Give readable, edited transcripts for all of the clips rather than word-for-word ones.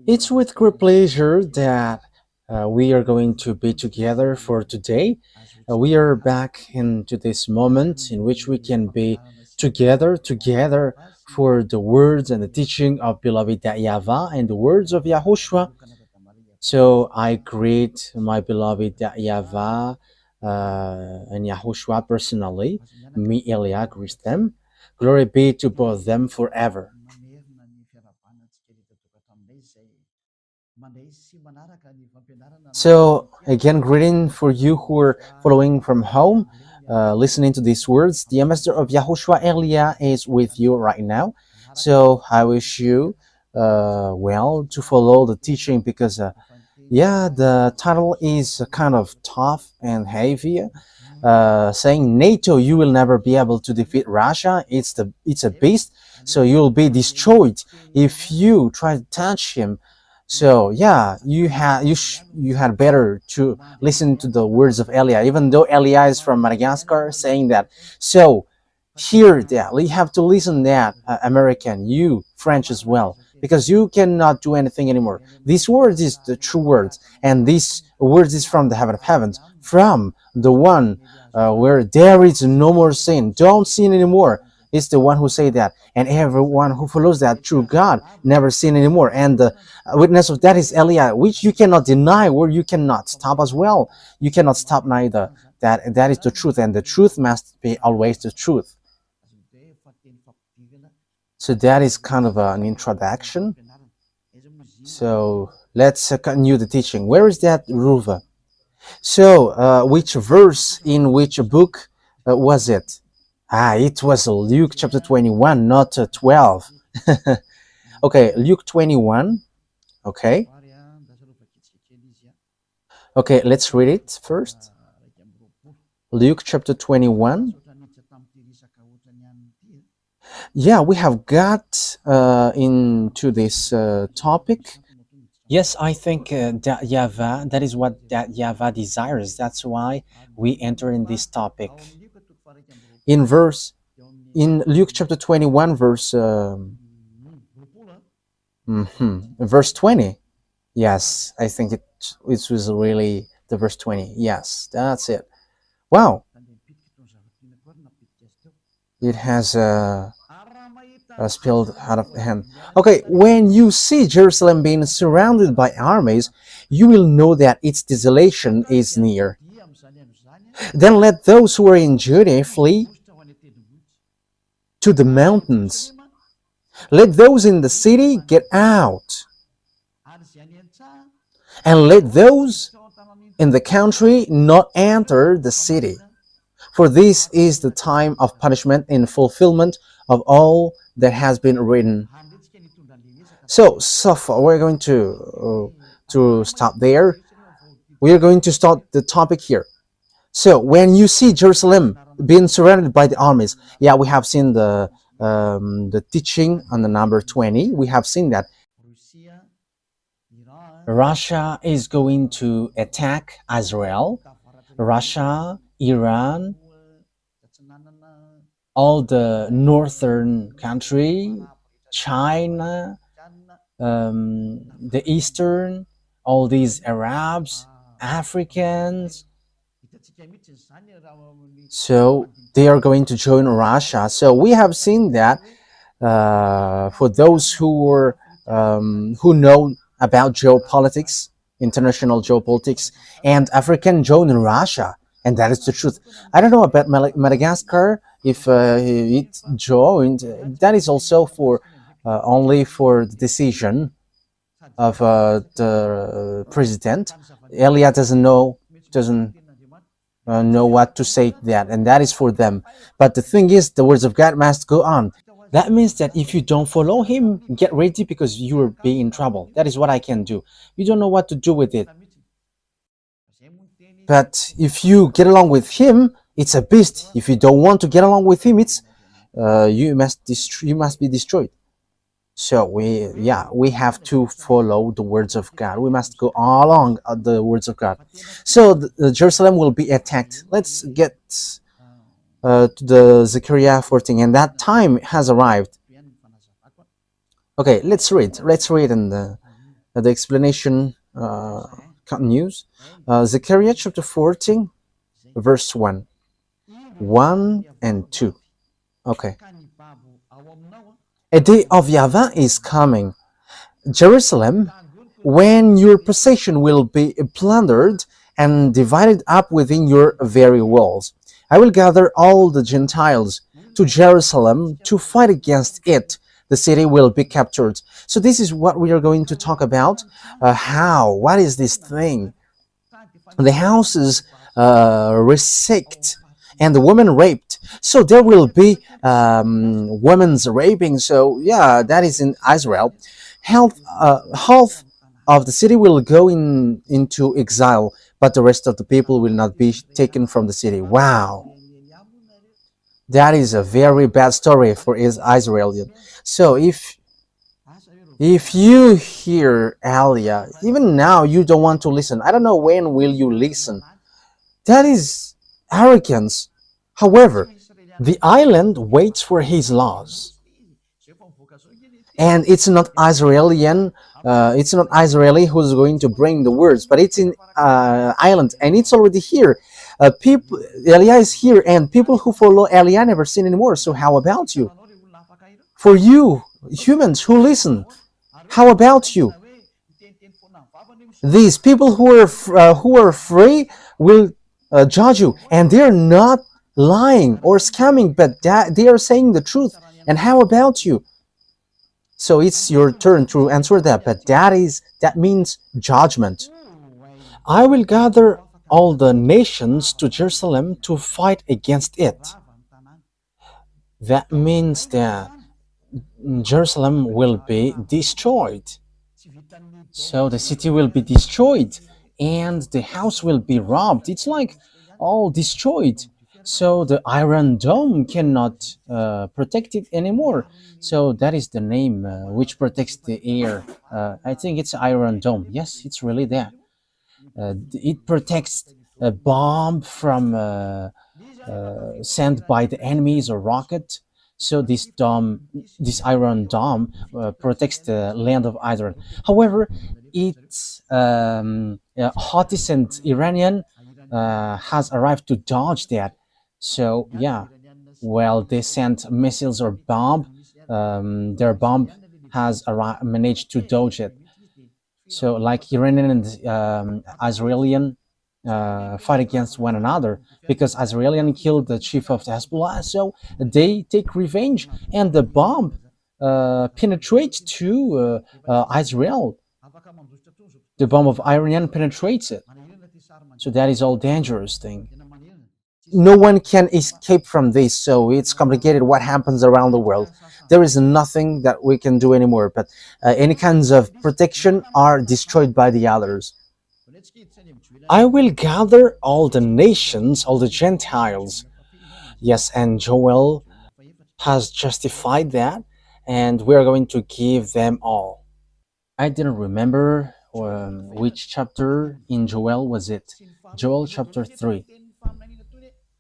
It's with great pleasure that we are going to be together for today. We are back into this moment in which we can be together for the words and the teaching of beloved YAHVAH and the words of YAHOSHUAH. So I greet my beloved YAHVAH and YAHOSHUAH personally. Me, Elia, greet them. Glory be to both them forever. So, again, greeting for you who are following from home, listening to these words. The ambassador of Yahushua Elia is with you right now. So, I wish you well to follow the teaching because, yeah, the title is kind of tough and heavy. Saying NATO, you will never be able to defeat Russia. It's a beast, so you'll be destroyed if you try to touch him. So yeah, you had better to listen to the words of Elia, even though Elia is from Madagascar, saying that. So hear that you have to listen that American, you French as well, because you cannot do anything anymore. These words is the true words, and these words is from the heaven of heavens, from the one where there is no more sin. Don't sin anymore. It's the one who say that, and everyone who follows that true God never sin anymore. And the witness of that is Elia, which you cannot deny, or you cannot stop as well. You cannot stop neither. That is the truth, and the truth must be always the truth. So that is kind of an introduction. So let's continue the teaching. Where is that Ruva? So which verse in which book was it? It was Luke chapter 21, not 12. Okay, Luke 21. Okay. Okay, let's read it first. Luke chapter 21. Yeah, we have got into this topic. Yes, I think that YAHVAH, that is what that YAHVAH desires. That's why we enter in this topic. In Luke chapter 21, verse 20. Yes, I think it was really the verse 20. Yes, that's it. Wow. It has spilled out of hand. Okay, when you see Jerusalem being surrounded by armies, you will know that its desolation is near. Then let those who are in Judea flee to the mountains. Let those in the city get out. And let those in the country not enter the city. For this is the time of punishment in fulfillment of all that has been written. So far, we're going to stop there. We are going to start the topic here. So when you see Jerusalem being surrounded by the armies, yeah, we have seen the teaching on the number 20. We have seen that Russia is going to attack Israel. Russia, Iran, all the northern country, China, the eastern, all these Arabs, Africans. So they are going to join Russia. So we have seen that for those who know about geopolitics, international geopolitics, and African join Russia, and that is the truth. I don't know about Madagascar, if it joined. That is also for only for the decision of the president. Elia doesn't know what to say to that, and that is for them. But the thing is, the words of God must go on. That means that if you don't follow him, get ready because you will be in trouble. That is what I can do. You don't know what to do with it. But if you get along with him, it's a beast. If you don't want to get along with him, it's you must be destroyed. So we have to follow the words of God. We must go along the words of God. So Jerusalem will be attacked. Let's get to the Zechariah 14, and that time has arrived. Okay, let's read and the explanation continues. Zechariah chapter 14 verse 1, 1 and 2. Okay. A day of YAHVAH is coming, Jerusalem, when your possession will be plundered and divided up within your very walls. I will gather all the Gentiles to Jerusalem to fight against it. The city will be captured. So this is what we are going to talk about. What is this thing? The houses resect and the woman raped. So there will be women's raping. So yeah, that is in Israel. Half of the city will go into exile, but the rest of the people will not be taken from the city. Wow, that is a very bad story for Israel. So if you hear Alia, even now you don't want to listen. I don't know when will you listen. That is arrogance. However, the island waits for his laws, and it's not Israeli who's going to bring the words, but it's in island, and it's already here. People, Elia is here, and people who follow Elia never sin anymore. So how about you? For you humans who listen, how about you? These people who are free will judge you, and they're not lying or scamming, but they are saying the truth. And how about you? So it's your turn to answer that, but that means judgment. I will gather all the nations to Jerusalem to fight against it. That means that Jerusalem will be destroyed. So the city will be destroyed and the house will be robbed. It's like all destroyed. So the Iron Dome cannot protect it anymore. So that is the name which protects the air. I think it's Iron Dome. Yes, it's really there. It protects a bomb from sent by the enemies or rocket. So this Iron Dome protects the land of Israel. However, it's Houthis and Iranian has arrived to dodge that. So yeah, well, they sent missiles or bomb. Their bomb has managed to dodge it. So like Iranian and Israeli fight against one another because Israeli killed the chief of the Hezbollah, so they take revenge, and the bomb penetrates to Israel. The bomb of Iranian penetrates it, so that is all dangerous thing. No one can escape from this, so it's complicated what happens around the world. There is nothing that we can do anymore, but any kinds of protection are destroyed by the others. I will gather all the nations, all the Gentiles. Yes, and Joel has justified that, and we're going to give them all. I didn't remember which chapter in Joel was it. Joel chapter 3.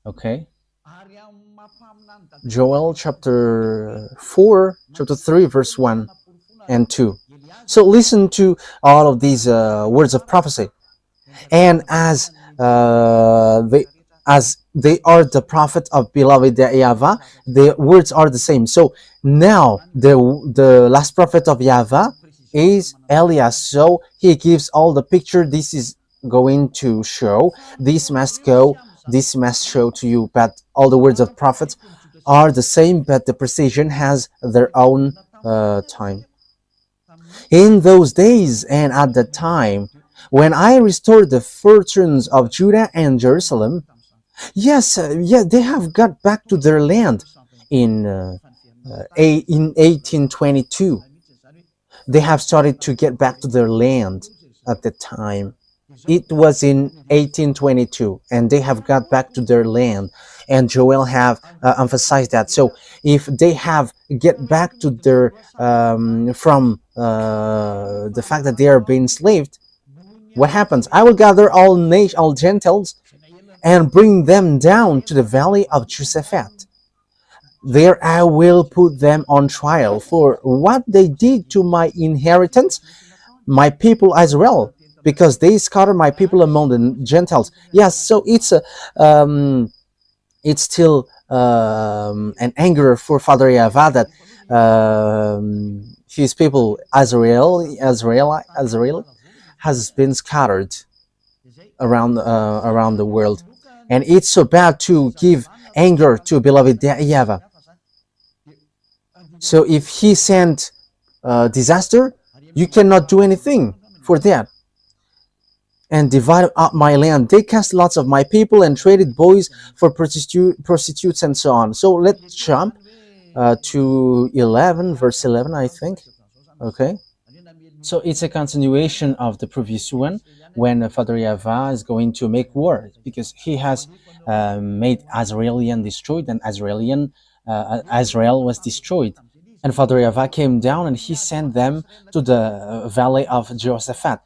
Okay. Joel chapter 4, chapter 3, verse 1 and 2. So listen to all of these words of prophecy. And as they are the prophet of beloved YAHVAH, the words are the same. So now the last prophet of YAHVAH is Elias. So he gives all the picture. This is going to show. This must go. This must show to you. But all the words of prophets are the same, but the precision has their own time. In those days and at that time, when I restored the fortunes of Judah and Jerusalem, yes, they have got back to their land in 1822. They have started to get back to their land at the time. It was in 1822, and they have got back to their land. And Joel have emphasized that. So if they have get back to their from the fact that they are being enslaved, what happens? I will gather all Gentiles and bring them down to the valley of Josaphat. There I will put them on trial for what they did to my inheritance, my people Israel, because they scattered my people among the Gentiles. Yes, so it's still an anger for Father Yahweh that his people Israel has been scattered around the world, and it's so bad to give anger to beloved Yahweh. So if he sent disaster, you cannot do anything for that. And divided up my land. They cast lots of my people and traded boys for prostitutes and so on. So let's jump to 11, verse 11, I think. Okay. So it's a continuation of the previous one when Father Yahweh is going to make war because he has made Azraelian destroyed and Israel was destroyed. And Father Yahweh came down and he sent them to the valley of Jehoshaphat.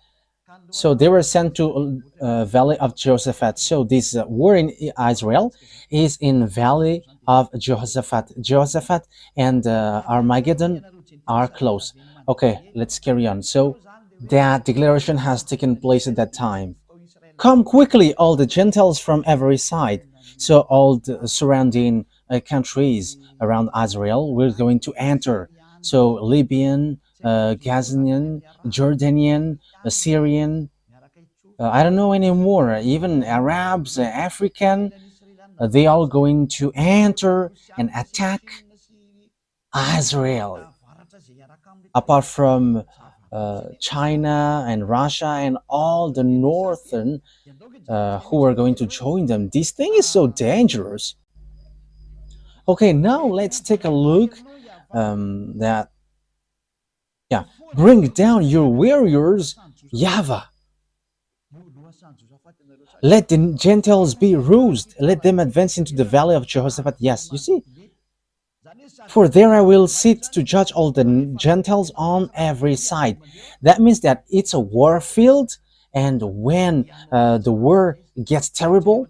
So they were sent to valley of Jehoshaphat. So this war in Israel is in valley of Jehoshaphat. Jehoshaphat and Armageddon are close. Okay, let's carry on. So that declaration has taken place at that time. Come quickly, all the Gentiles from every side. So all the surrounding countries around Israel were going to enter. So Libyan, Gazanian, Jordanian, Syrian, I don't know anymore, even Arabs, African, they all going to enter and attack Israel. Apart from China and Russia and all the northern who are going to join them. This thing is so dangerous. Okay, now let's take a look that, yeah, bring down your warriors, YAHVAH. Let the Gentiles be roused. Let them advance into the valley of Jehoshaphat. Yes, you see. For there I will sit to judge all the Gentiles on every side. That means that it's a war field, and when the war gets terrible,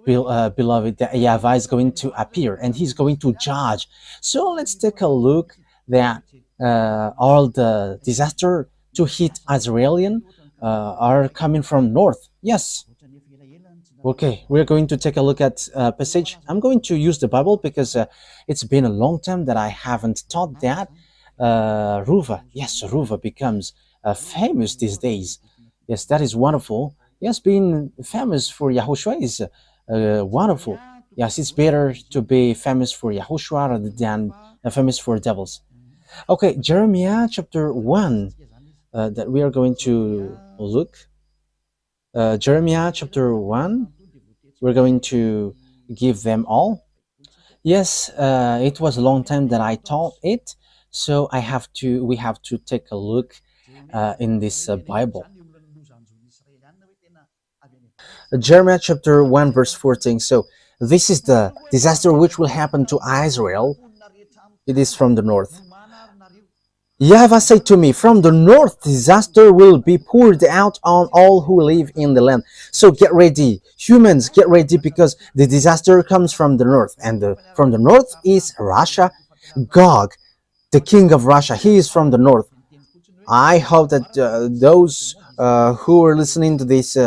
beloved, Yahweh is going to appear and he's going to judge. So let's take a look that all the disaster to hit Israelian are coming from north. Yes. Okay, we're going to take a look at passage. I'm going to use the Bible because it's been a long time that I haven't taught that. Ruva, yes, Ruva becomes famous these days. Yes, that is wonderful. Yes, being famous for YAHOSHUAH is wonderful. Yes, it's better to be famous for YAHOSHUAH rather than famous for devils. Okay, Jeremiah chapter 1 that we are going to look. Jeremiah chapter 1, we're going to give them all. Yes, it was a long time that I taught it, so we have to take a look in this Bible. Jeremiah chapter 1 verse 14. So this is the disaster which will happen to Israel. It is from the north. Yahweh said to me, from the north disaster will be poured out on all who live in the land. So get ready, humans, get ready, because the disaster comes from the north, and from the north is Russia. Gog, the king of Russia, he is from the north. I hope that those who are listening to these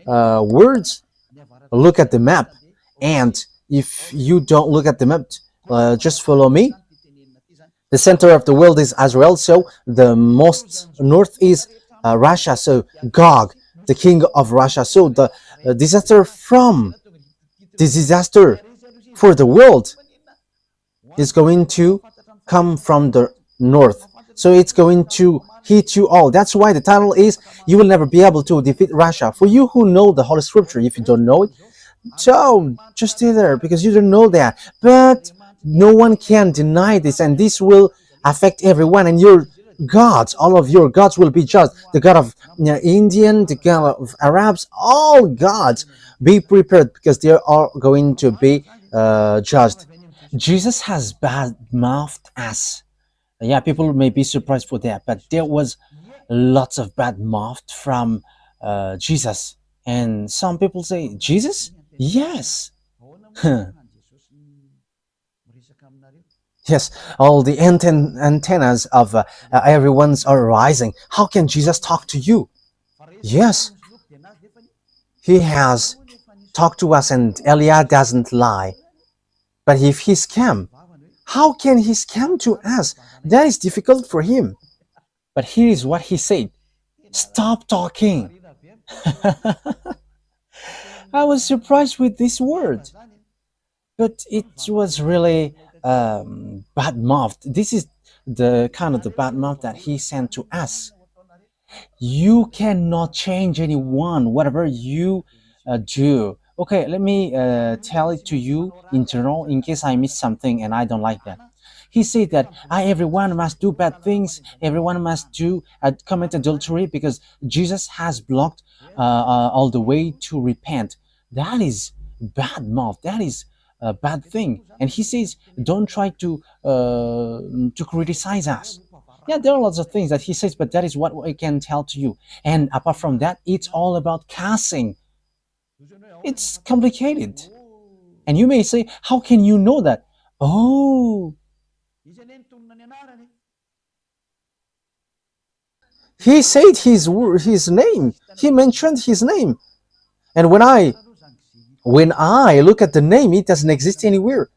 words look at the map, and if you don't look at the map, just follow me. The center of the world is Israel, so the most north is Russia, so Gog, the king of Russia. So the disaster for the world is going to come from the north. So it's going to hit you all. That's why the title is, You Will Never Be Able to Defeat Russia. For you who know the Holy Scripture, if you don't know it, so just stay there because you don't know that. But no one can deny this, and this will affect everyone, and your gods, all of your gods will be judged. The God of Indian, the God of Arabs, all gods, be prepared because they are going to be judged. Jesus has bad-mouthed us. Yeah, people may be surprised for that, but there was lots of bad mouth from Jesus. And some people say, Jesus? Yes. Yes, all the antennas of everyone's are rising. How can Jesus talk to you? Yes, he has talked to us, and Elia doesn't lie. But if he scam, how can he scam to us? That is difficult for him. But here is what he said: stop talking. I was surprised with this word, but it was really bad mouth. This is the kind of the bad mouth that he sent to us. You cannot change anyone, whatever you do. Okay, let me tell it to you in general in case I miss something and I don't like that. He said that everyone must do bad things, everyone must do commit adultery because Jesus has blocked all the way to repent. That is bad mouth. That is a bad thing. And he says, don't try to criticize us. Yeah, there are lots of things that he says, but that is what I can tell to you. And apart from that, it's all about cussing. It's complicated. And you may say, how can you know that? Oh, he said his name. He mentioned his name. And when I look at the name, it doesn't exist anywhere.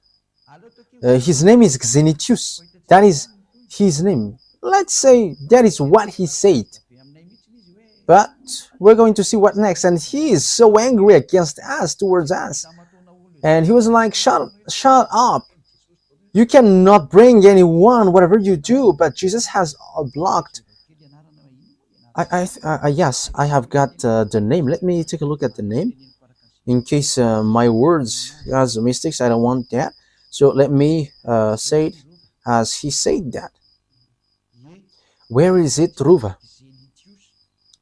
His name is Xenitius. That is his name. Let's say that is what he said. But we're going to see what next. And he is so angry against us, towards us. And he was like, shut up. You cannot bring anyone, whatever you do, but Jesus has blocked. Yes, I have got the name. Let me take a look at the name. In case my words has mistakes, I don't want that. So let me say it as he said that. Where is it, Ruva?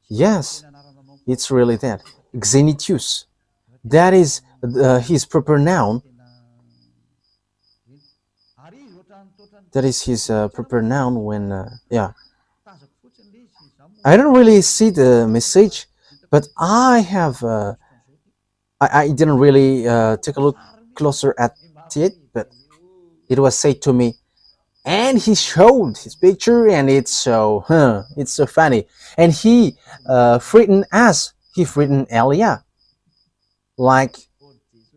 Yes, it's really that. Xenitius. That is his proper noun. That is his proper noun when, yeah. I don't really see the message, but I have, I didn't really take a look closer at it, but it was said to me, and he showed his picture, and it's so funny. And he threatened us. He threatened Elia, like,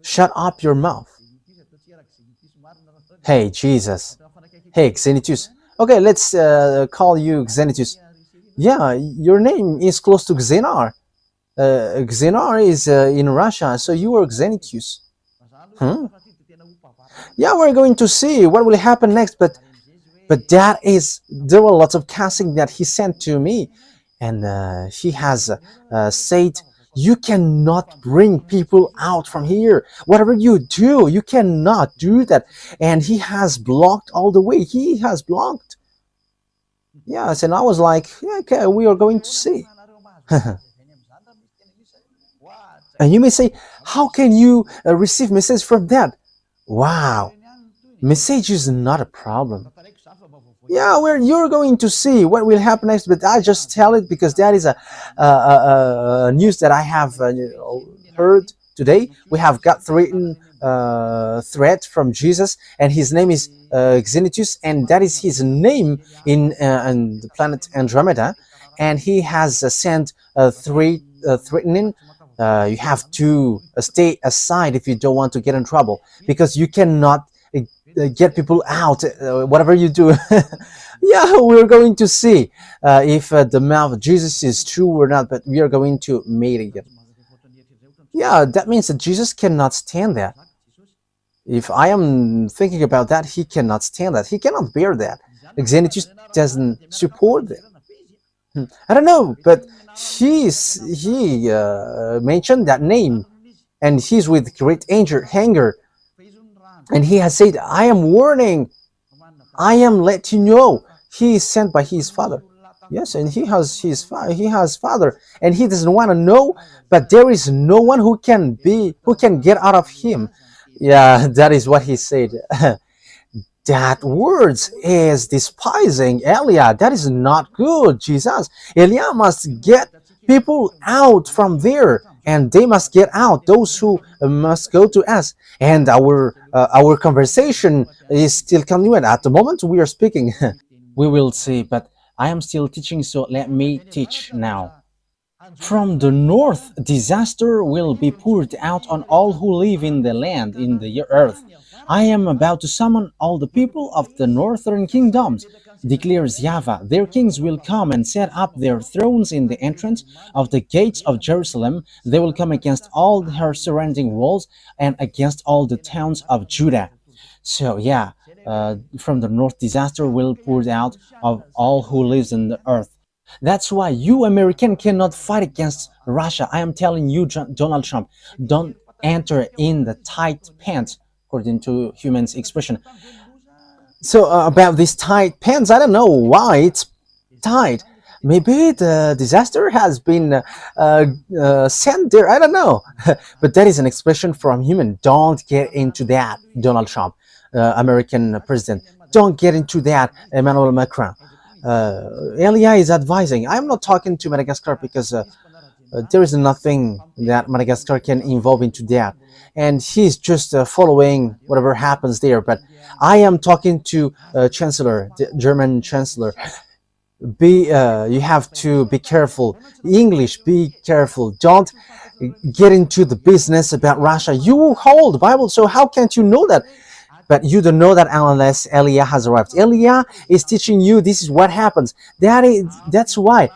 shut up your mouth. Hey, Jesus. Hey, Xenitius. Okay, let's call you Xenitius. Yeah, your name is close to Xenar. Xenar is in Russia, so you are Xenitius. Yeah, we're going to see what will happen next, but there were lots of casting that he sent to me, and he has said, you cannot bring people out from here. Whatever you do, you cannot do that. And he has blocked all the way. He has blocked. Yes, and I was like, yeah, okay, we are going to see. And you may say, how can you receive message from that? Wow, message is not a problem. Yeah, you're going to see what will happen next, but I just tell it because that is a news that I have heard today. We have got threat from Jesus, and his name is Xenitius, and that is his name in the planet Andromeda, and he has sent threatening. You have to stay aside if you don't want to get in trouble, because you cannot get people out, whatever you do. Yeah, we're going to see if the mouth of Jesus is true or not, but we are going to meet it. Yeah, that means that Jesus cannot stand that. If I am thinking about that, he cannot stand that. He cannot bear that. Xenitius doesn't support that. I don't know, but he mentioned that name, and he's with great anger, and he has said, I am warning, I am letting you know. He is sent by his father. Yes, and he has father, and he doesn't want to know, but there is no one who can get out of him. Yeah, that is what he said. That words is despising Elia. That is not good, Jesus. Elia must get people out from there. and they must get out. Those who must go to us, and our conversation is still continuing. At the moment we are speaking, we will see. But I am still teaching, so let me teach now. From the north, disaster will be poured out on all who live in the land, in the earth. I am about to summon all the people of the northern kingdoms, declares YAHVAH. Their kings will come and set up their thrones in the entrance of the gates of Jerusalem. They will come against all her surrounding walls and against all the towns of Judah. So yeah, from the north, disaster will pour out of all who lives in the earth. That's why you American cannot fight against Russia. I am telling you, Donald Trump, don't enter in the tight pants, according to humans' expression. So about these tight pants, I don't know why it's tight. Maybe the disaster has been sent there. I don't know. But that is an expression from human. Don't get into that, Donald Trump, American president. Don't get into that, Emmanuel Macron. Elia is advising. I'm not talking to Madagascar because there is nothing that Madagascar can involve into that, and he's just following whatever happens there. But I am talking to Chancellor, the German Chancellor. You have to be careful. English, be careful. Don't get into the business about Russia. You hold the Bible, so how can't you know that? But you don't know that unless Elia has arrived. Elia is teaching you this is what happens. That's why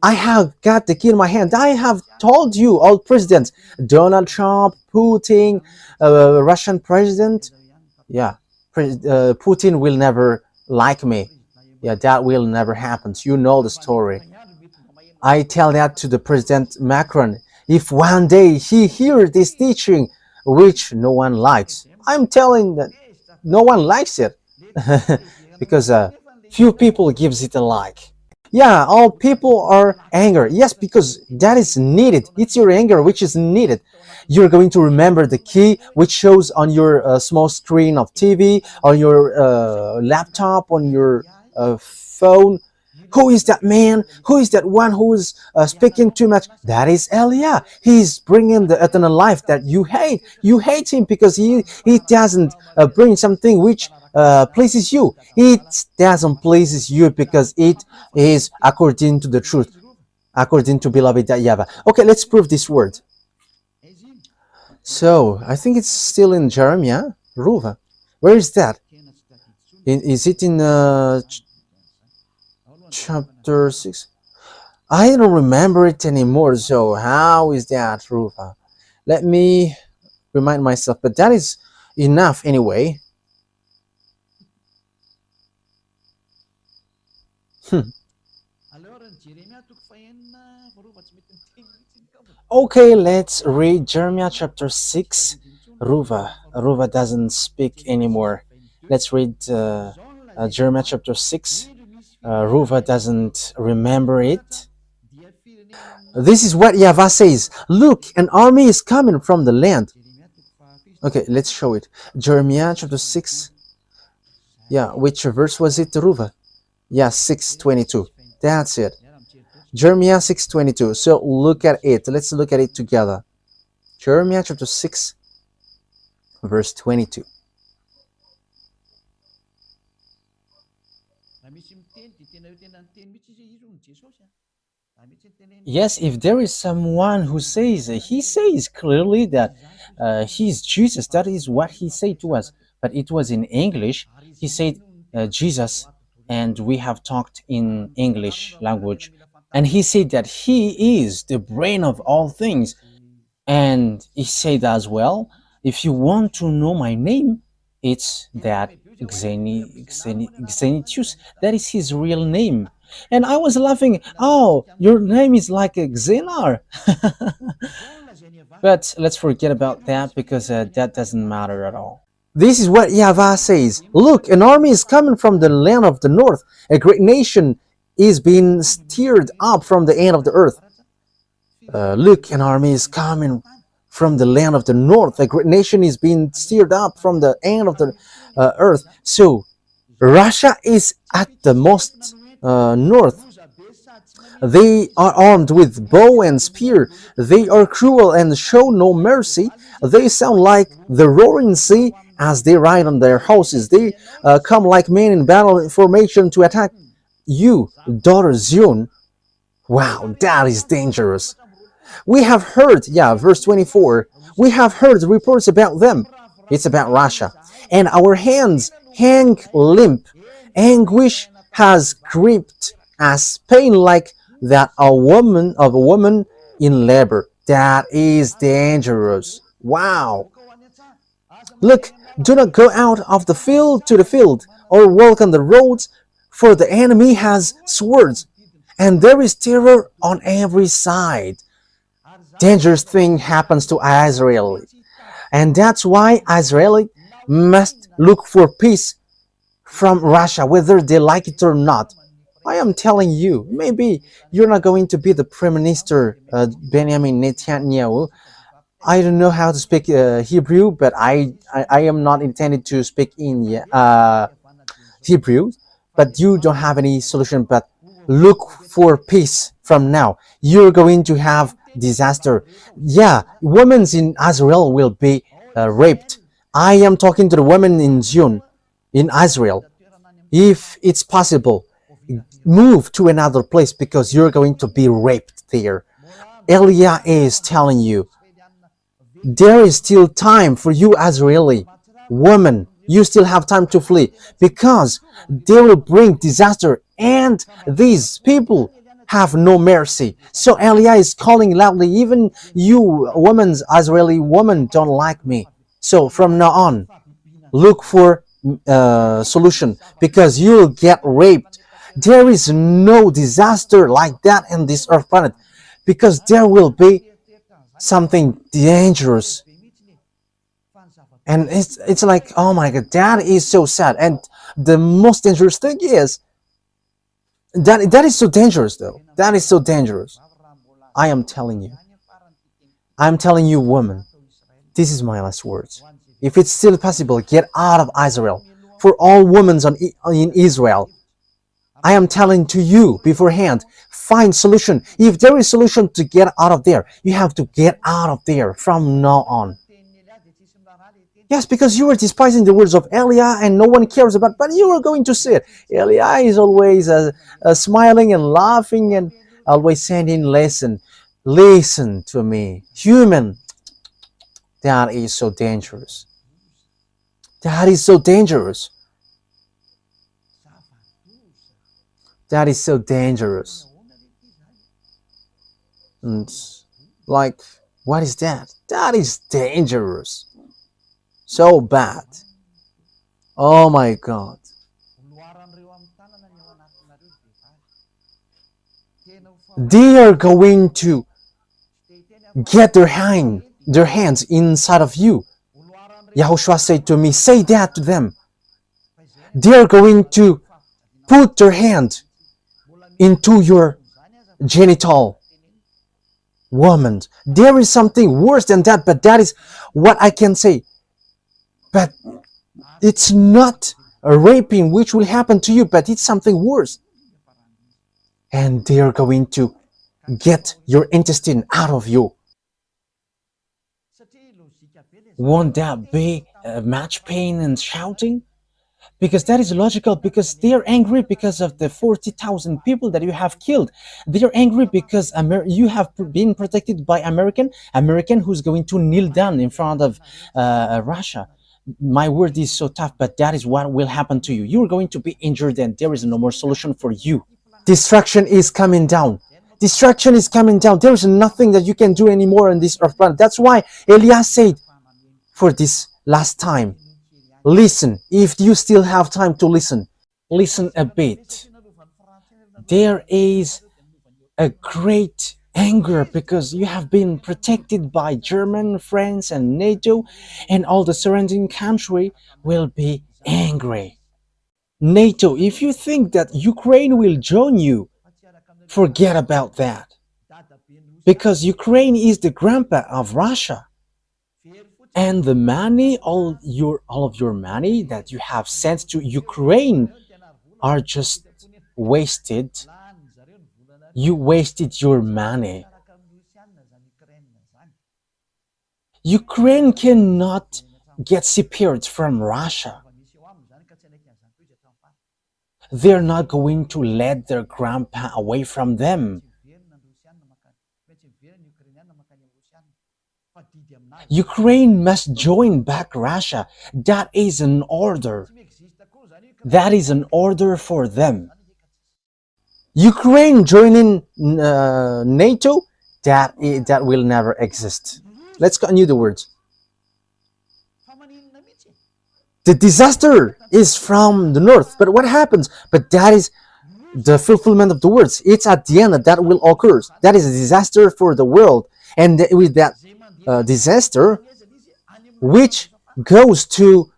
I have got the key in my hand. I have told you, all presidents, Donald Trump, Putin, Russian president. Yeah, Putin will never like me. Yeah, that will never happen. You know the story. I tell that to the President Macron. If one day he hears this teaching, which no one likes, I'm telling that no one likes it because few people gives it a like. Yeah, all people are angry. Yes, because that is needed. It's your anger which is needed. You're going to remember the key which shows on your small screen of TV, on your laptop, on your phone. Who is that man? Who is that one who is speaking too much? That is Elia. He's bringing the eternal life that you hate. You hate him because he doesn't bring something which pleases you. It doesn't pleases you because it is according to the truth, according to beloved YAHVAH. Okay, let's prove this word. So I think it's still in Jeremiah. Ruva. Where is that? Is it in chapter 6? I don't remember it anymore. So how is that, Ruva? Let me remind myself. But that is enough anyway. Okay, let's read Jeremiah chapter 6. Ruva doesn't speak anymore. Let's read Jeremiah chapter 6. Ruva doesn't remember it. This is what YAHVAH says. Look, an army is coming from the land. Okay, let's show it. Jeremiah chapter 6. Yeah, which verse was it, Ruva? Yeah, 6:22. That's it. Jeremiah 6:22. So look at it. Let's look at it together. Jeremiah chapter 6, verse 22. Yes, if there is someone who says, he says clearly that he's Jesus. That is what he said to us. But it was in English. He said Jesus, and we have talked in English language. And he said that he is the brain of all things. And he said as well, if you want to know my name, it's that Xenitius. That is his real name. And I was laughing, oh, your name is like a Xenar. But let's forget about that because that doesn't matter at all. This is what YAHVAH says. Look, an army is coming from the land of the north. A great nation is being stirred up from the end of the earth. Look, an army is coming from the land of the north. A great nation is being stirred up from the end of the earth. So Russia is at the most north. They are armed with bow and spear. They are cruel and show no mercy. They sound like the roaring sea as they ride on their horses. They come like men in battle formation to attack you, daughter Zion. Wow, that is dangerous. We have heard, yeah, verse 24, we have heard reports about them. It's about Russia. And our hands hang limp. Anguish has gripped us, pain like that of a woman in labor. That is dangerous. Wow. Look, do not go out of the field to the field, or walk on the roads, for the enemy has swords, and there is terror on every side. Dangerous thing happens to Israel, and that's why Israel must look for peace from Russia, whether they like it or not. I am telling you, maybe you're not going to be the Prime Minister, Benjamin Netanyahu. I don't know how to speak Hebrew, but I am not intended to speak in Hebrew. But you don't have any solution but look for peace from now. You're going to have disaster. Yeah, women in Israel will be raped. I am talking to the women in June, in Israel. If it's possible, move to another place because you're going to be raped there. Elia is telling you, there is still time for you, Israeli woman. You still have time to flee because they will bring disaster and these people have no mercy. So Elia is calling loudly, even you women's Israeli woman don't like me. So from now on, look for solution because you'll get raped. There is no disaster like that in this earth planet because there will be something dangerous. And it's like, oh my god, that is so sad. And the most dangerous thing is that is so dangerous though. That is so dangerous. I am telling you. I'm telling you, woman, this is my last words. If it's still possible, get out of Israel. For all women in Israel, I am telling to you beforehand, find solution. If there is solution to get out of there, you have to get out of there from now on. Yes, because you are despising the words of Elia and no one cares about, but you are going to see it. Elia is always smiling and laughing and always saying, listen to me. Human, that is so dangerous. That is so dangerous. That is so dangerous. And like, what is that? That is dangerous. So bad. Oh my God. They are going to get their hands inside of you. Yahushua said to me, say that to them. They are going to put their hand into your genital. Woman, there is something worse than that, but that is what I can say. But it's not a raping which will happen to you, but it's something worse. And they are going to get your intestine out of you. Won't that be much pain and shouting? Because that is logical, because they are angry because of the 40,000 people that you have killed. They are angry because you have been protected by American who's going to kneel down in front of Russia. My word is so tough, but that is what will happen to you. You're going to be injured and there is no more solution for you. Destruction is coming down. Destruction is coming down. There is nothing that you can do anymore on this earth planet. That's why Elias said, for this last time, listen. If you still have time to listen, listen a bit. There is a great anger because you have been protected by German, France, and NATO, and all the surrounding country will be angry. NATO, if you think that Ukraine will join you, forget about that. Because Ukraine is the grandpa of Russia. And the money, all of your money that you have sent to Ukraine are just wasted. You wasted your money. Ukraine cannot get separate from Russia. They're not going to let their grandpa away from them. Ukraine must join back Russia. That is an order. That is an order for them. Ukraine joining NATO, that will never exist. Let's continue the words. The disaster is from the north, but what happens? But that is the fulfillment of the words. It's at the end that will occur. That is a disaster for the world, and with that disaster, which goes to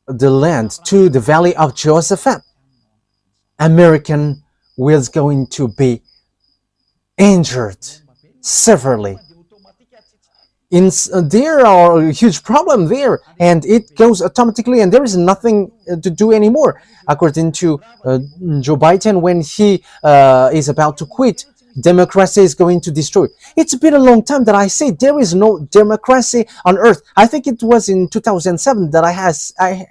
the land, to the valley of Jehoshaphat, American was going to be injured severely. There are a huge problem there, and it goes automatically, and there is nothing to do anymore. According to Joe Biden, when he is about to quit, democracy is going to destroy. It's been a long time that I say there is no democracy on earth. I think it was in 2007 that I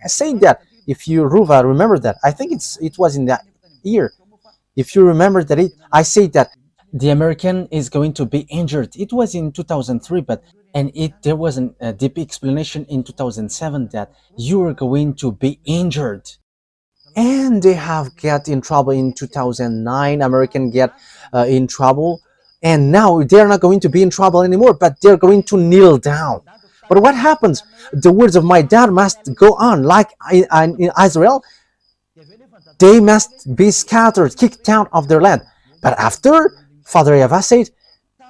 said that. If you, Ruva, remember that, I think it was in that year. If you remember that, I say that the American is going to be injured. It was in 2003, but there was a deep explanation in 2007 that you are going to be injured. And they have get in trouble in 2009. American get in trouble, and now they're not going to be in trouble anymore, but they're going to kneel down. But what happens? The words of my dad must go on. Like in Israel, they must be scattered, kicked out of their land. But after, Father YAHVAH said,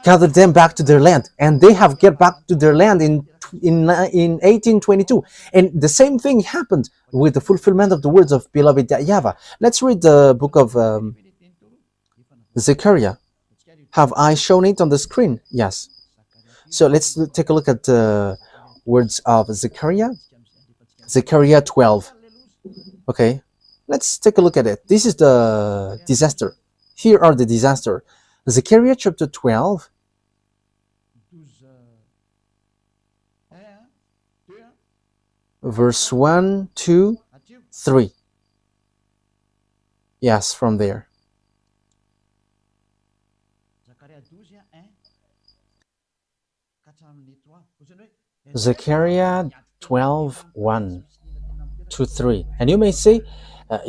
gather them back to their land, and they have get back to their land in 1822. And the same thing happened with the fulfillment of the words of beloved YAHVAH. Let's read the book of Zechariah. Have I shown it on the screen? Yes. So let's take a look at the words of Zechariah. Zechariah 12. Okay, let's take a look at it. This is the disaster. Here are the disaster. Zechariah chapter 12. Verse 1, 2, 3. Yes, from there. Zechariah 12, 1 to 3. And you may say,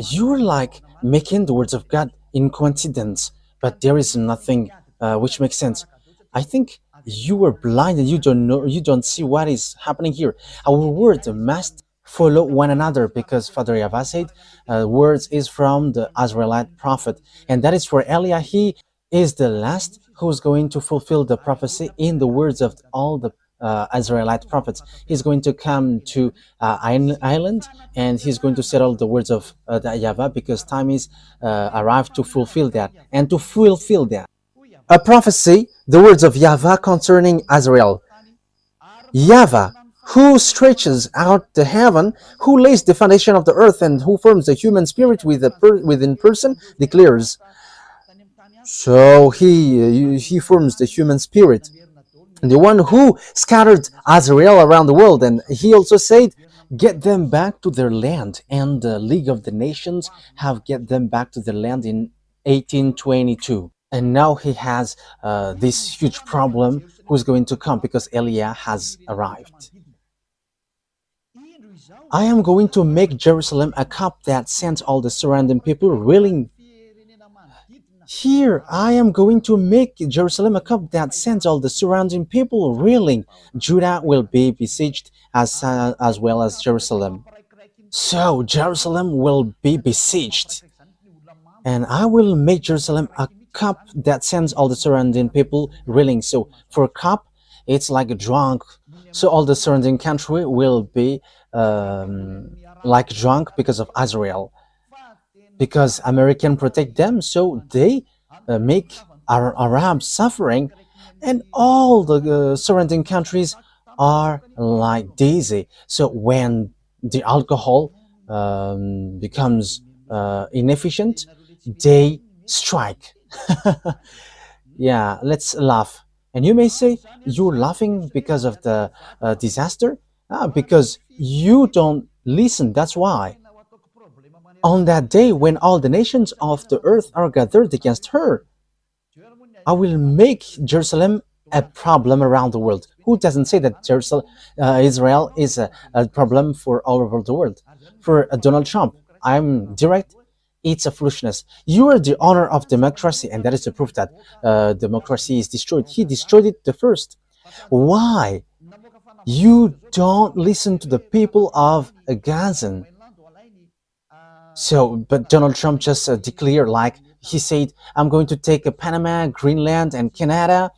you're like making the words of God in coincidence, but there is nothing which makes sense. I think you are blind and you don't know, you don't see what is happening here. Our words must follow one another, because Father YAHVAH said words is from the Israelite prophet, and that is for Eliah. He is the last who's going to fulfill the prophecy in the words of all the Israelite prophets. He's going to come to island, and he's going to settle the words of the YAHVAH, because time is arrived to fulfill that, and to fulfill that. A prophecy, the words of YAHVAH concerning Israel. YAHVAH, who stretches out the heaven, who lays the foundation of the earth, and who forms the human spirit within person, declares. So he forms the human spirit, the one who scattered Israel around the world. And he also said, get them back to their land. And the League of the Nations have get them back to their land in 1822. And now he has this huge problem who's going to come, because Eliah has arrived. I am going to make Jerusalem a cup that sends all the surrounding people reeling. Here, I am going to make Jerusalem a cup that sends all the surrounding people reeling. Judah will be besieged as well as Jerusalem. So Jerusalem will be besieged, and I will make Jerusalem a cup that sends all the surrounding people reeling. So for cup, it's like a drunk. So all the surrounding country will be like drunk because of Israel, because American protect them, so they make our Arabs suffering, and all the surrounding countries are like dizzy. So when the alcohol becomes inefficient, they strike. Yeah, let's laugh. And you may say, you're laughing because of the disaster? Because you don't listen, that's why. On that day when all the nations of the earth are gathered against her, I will make Jerusalem a problem around the world. Who doesn't say that Israel is a problem for all over the world? For Donald Trump, I'm direct. It's a foolishness. You are the owner of democracy, and that is the proof that democracy is destroyed. He destroyed it the first. Why? You don't listen to the people of Gaza. So, but Donald Trump just declared, like he said, I'm going to take Panama, Greenland, and Canada.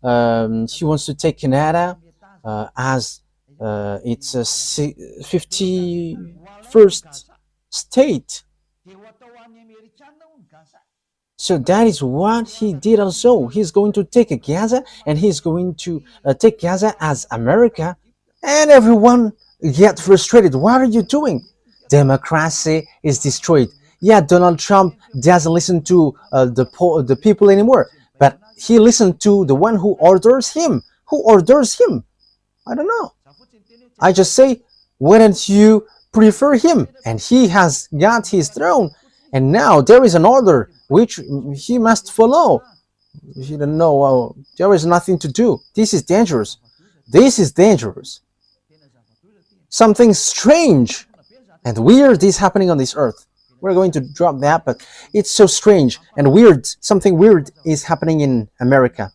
He wants to take Canada as its 51st state. So that is what he did also. He's going to take Gaza, and he's going to take Gaza as America. And everyone get frustrated. What are you doing? Democracy is destroyed. Yeah, Donald Trump doesn't listen to the people anymore, but he listened to the one who orders him. Who orders him? I don't know. I just say, why don't you prefer him? And he has got his throne, and now there is an order which he must follow. He don't know. There is nothing to do. This is dangerous. This is dangerous. Something strange and weird is happening on this earth. We're going to drop that, but it's so strange and weird. Something weird is happening in America.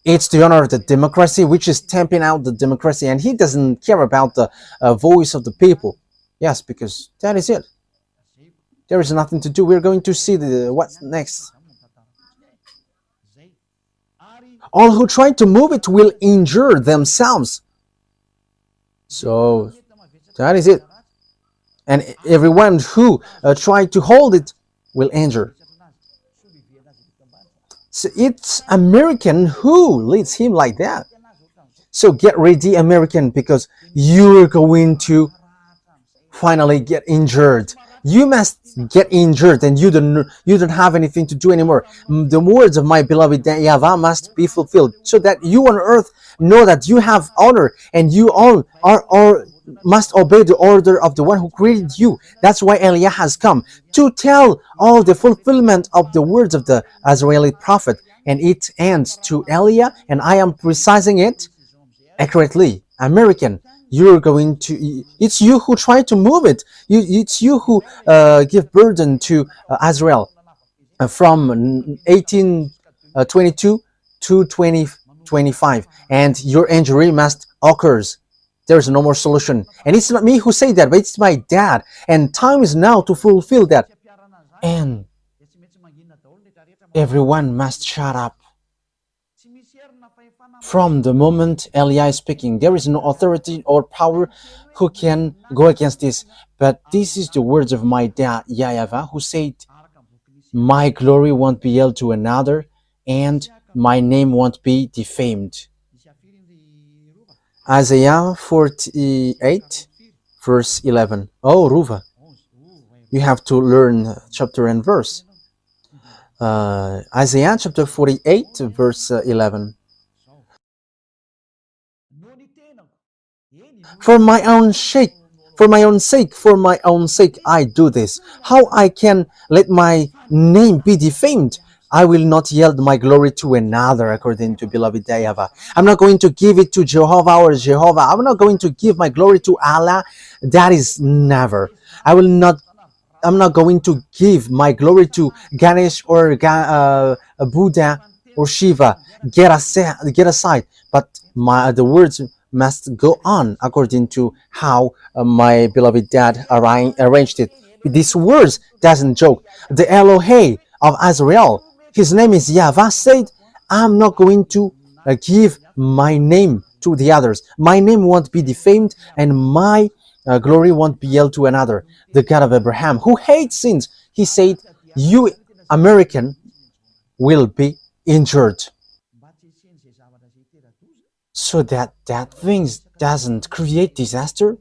It's the honor of the democracy, which is stamping out the democracy, and he doesn't care about the voice of the people. Yes, because that is it. There is nothing to do. We're going to see what's next. All who try to move it will injure themselves. So that is it. And everyone who tried to hold it will injure. So it's American who leads him like that. So get ready, American, because you're going to finally get injured. You must get injured, and you don't have anything to do anymore. The words of my beloved YAHVAH must be fulfilled, so that you on earth know that you have honor, and you all must obey the order of the one who created you. That's why Eliah has come to tell all the fulfillment of the words of the Israeli prophet, and it ends to Eliah, and I am precising it accurately. American, you're going to, it's you who try to move it. It's you who give burden to Israel from 1822 to 2025, and your injury must occurs. There's no more solution. And it's not me who say that, but it's my dad. And time is now to fulfill that. And everyone must shut up. From the moment Eliah is speaking, there is no authority or power who can go against this. But this is the words of my dad, YAHVAH, who said, my glory won't be held to another, and my name won't be defamed. Isaiah 48, verse 11. Oh, Ruva, you have to learn chapter and verse. Isaiah chapter 48, verse 11. For my own sake, I do this. How I can let my name be defamed? I will not yield my glory to another, according to beloved YAHVAH. I'm not going to give it to Jehovah or Jehovah. I'm not going to give my glory to Allah. That is never. I'm not going to give my glory to Ganesh or Buddha or Shiva. Get aside. But the words must go on according to how my beloved dad arranged it. These words doesn't joke. The Elohei of Israel, his name is YAHVAH, said, I'm not going to give my name to the others. My name won't be defamed, and my glory won't be held to another. The God of Abraham, who hates sins, he said, you American will be injured. So that things doesn't create disaster.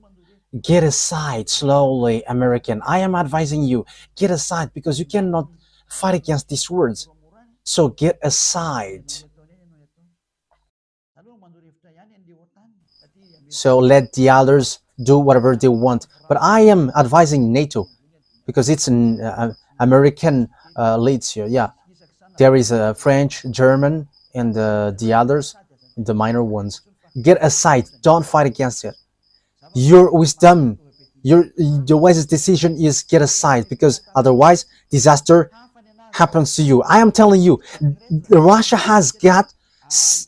Get aside slowly, American. I am advising you, get aside, because you cannot fight against these words. So get aside. So let the others do whatever they want. But I am advising NATO because it's an American leads here. Yeah, there is a French, German, and the others, the minor ones. Get aside. Don't fight against it. Your wisdom, the wisest decision is get aside, because otherwise disaster happens to you. I am telling you, Russia has got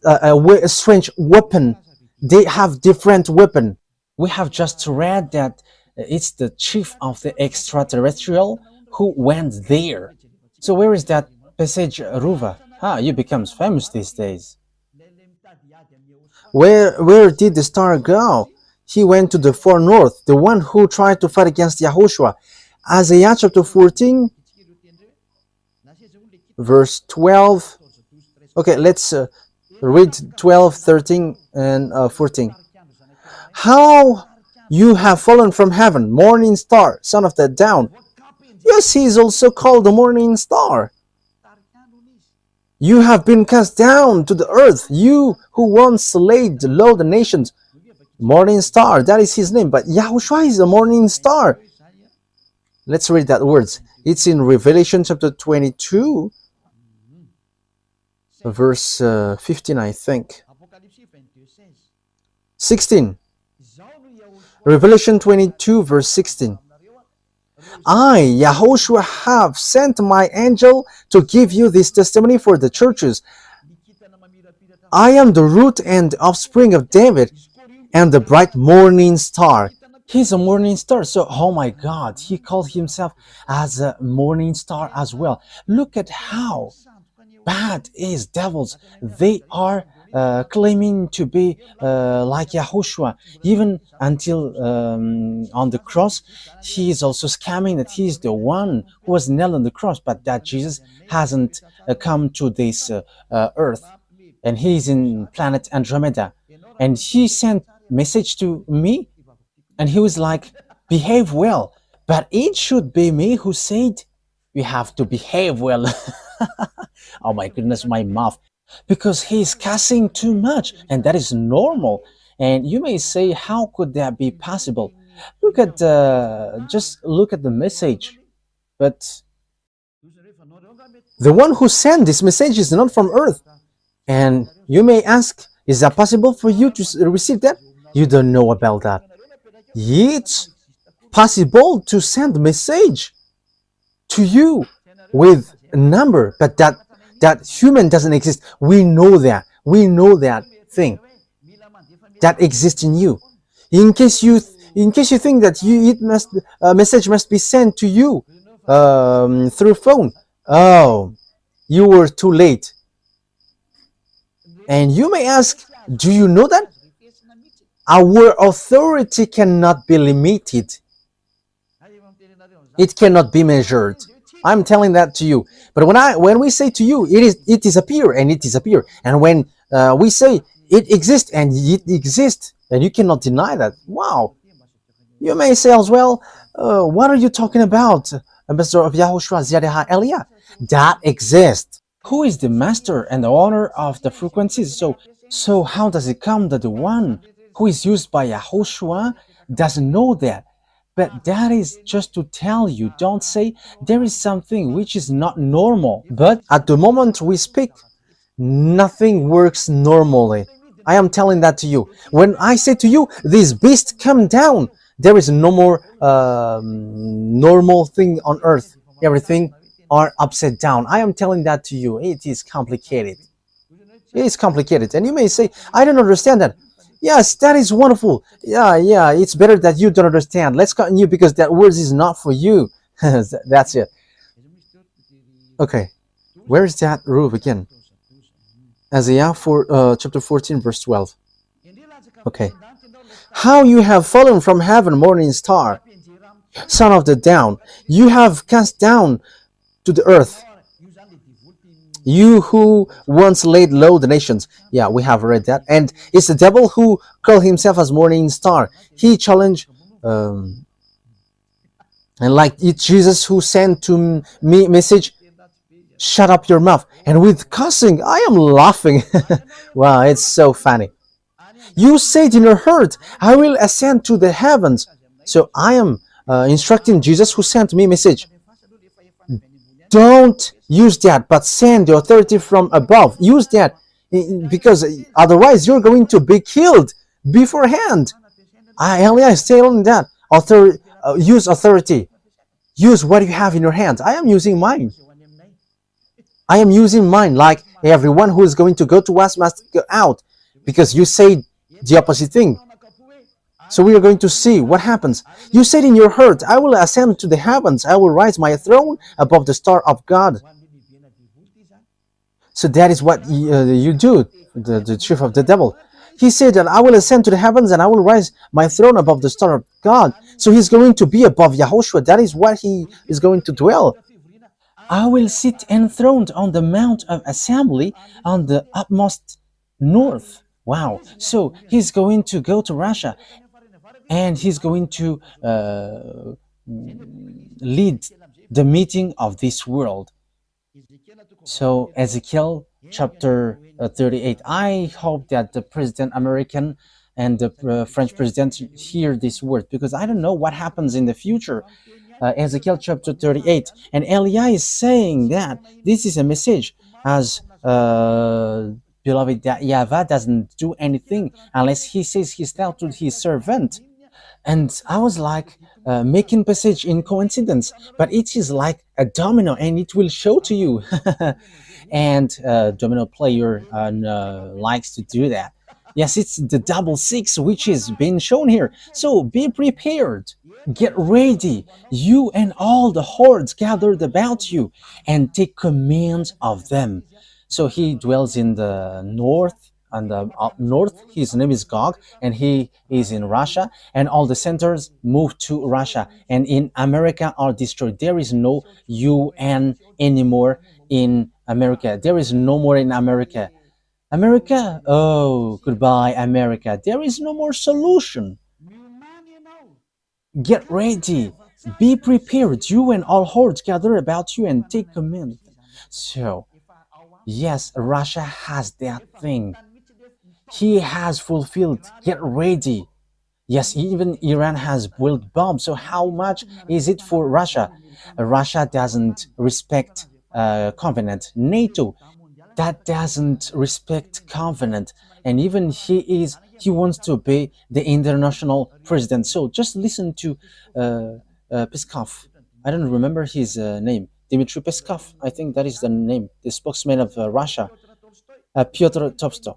a strange weapon. They have different weapon. We have just read that it's the chief of the extraterrestrial who went there. So where is that passage, Ruva? Ah, you becomes famous these days. Where did the star go? He went to the far north, the one who tried to fight against Yahushua. Isaiah chapter 14, verse 12. Okay, let's read 12, 13, and 14. How you have fallen from heaven, morning star, son of the dawn. Yes, he is also called the morning star. You have been cast down to the earth, you who once laid low the nations. Morning star, that is his name. But Yahushua is a morning star. Let's read that words. It's in Revelation chapter 22, verse 15, I think. 16. Revelation 22, verse 16. I, YAHOSHUAH, have sent my angel to give you this testimony for the churches. I am the root and offspring of David, and the bright morning star. He's a morning star. So, oh my God, he called himself as a morning star as well. Look at how bad is devils. They are claiming to be like Yahushua. Even until on the cross, he is also scamming that he is the one who was nailed on the cross, but that Jesus hasn't come to this earth, and he is in planet Andromeda. And he sent message to me, and he was like, behave well. But it should be me who said, you have to behave well. Oh my goodness, my mouth. Because he's cussing too much, and that is normal. And you may say, how could that be possible? Look at just look at the message. But the one who sent this message is not from earth. And you may ask, is that possible for you to receive that? You don't know about that. It's possible to send a message to you with a number, but that human doesn't exist. We know that. We know that thing that exists in you. In case you think that a message must be sent to you through phone. Oh, you were too late. And you may ask, do you know that? Our authority cannot be limited. It cannot be measured. I'm telling that to you. But when we say to you, it disappear, and it disappear. And when we say it exists, and it exists, and you cannot deny that. Wow. You may say as well, what are you talking about, Ambassador of Yahushua Ziadeha Elia? That exists. Who is the master and the owner of the frequencies? So how does it come that the one who is used by Yahushua doesn't know that? But that is just to tell you, don't say there is something which is not normal. But at the moment we speak, nothing works normally. I am telling that to you. When I say to you, this beast come down, there is no more normal thing on earth. Everything are upside down. I am telling that to you. It is complicated. It is complicated. And you may say, I don't understand that. Yes, that is wonderful. Yeah, it's better that you don't understand. Let's continue, because that word is not for you. That's it. Okay, where is that roof again? Isaiah chapter 14, verse 12. Okay. How you have fallen from heaven, morning star, son of the dawn. You have cast down to the earth, you who once laid low the nations. Yeah, we have read that. And it's the devil who called himself as morning star. He challenged, and like it's Jesus who sent to me message, shut up your mouth. And with cussing, I am laughing. Wow, it's so funny. You said in your heart, I will ascend to the heavens. So I am instructing Jesus who sent me a message. Don't use that, but send the authority from above. Use that because otherwise you're going to be killed beforehand. Elia is telling that use authority. Use what you have in your hands. I am using mine. I am using mine. Like everyone who is going to go to us must go out, because you say the opposite thing. So we are going to see what happens. You said in your heart, I will ascend to the heavens. I will rise my throne above the star of God. So that is what you do, the chief of the devil. He said that I will ascend to the heavens and I will rise my throne above the star of God. So he's going to be above Yahushua. That is what he is going to dwell. I will sit enthroned on the mount of assembly on the utmost north. Wow. So he's going to go to Russia and he's going to lead the meeting of this world. So Ezekiel chapter 38. I hope that the president American and the French president hear this word, because I don't know what happens in the future. Ezekiel chapter 38, and Elia is saying that this is a message, as beloved, that YAHVAH doesn't do anything unless he says he's now to his servant. And I was like making passage in coincidence, but it is like a domino, and it will show to you. And domino player likes to do that. Yes, it's the double six which is being shown here. So be prepared. Get ready, you and all the hordes gathered about you, and take command of them. So he dwells in the north, and up north. His name is Gog, and he is in Russia, and all the centers move to Russia, and in America are destroyed. There is no UN anymore in America. There is no more in America. America, oh, goodbye, America. There is no more solution. Get ready, be prepared, you and all hordes gather about you, and take command. So, yes, Russia has that thing. He has fulfilled. Get ready. Yes, even Iran has built bombs. So how much is it for Russia? Russia doesn't respect covenant. NATO, that doesn't respect covenant. And even he wants to be the international president. So just listen to Peskov. I don't remember his name. Dmitry Peskov, I think that is the name, the spokesman of Russia. Pyotr Tolstoy.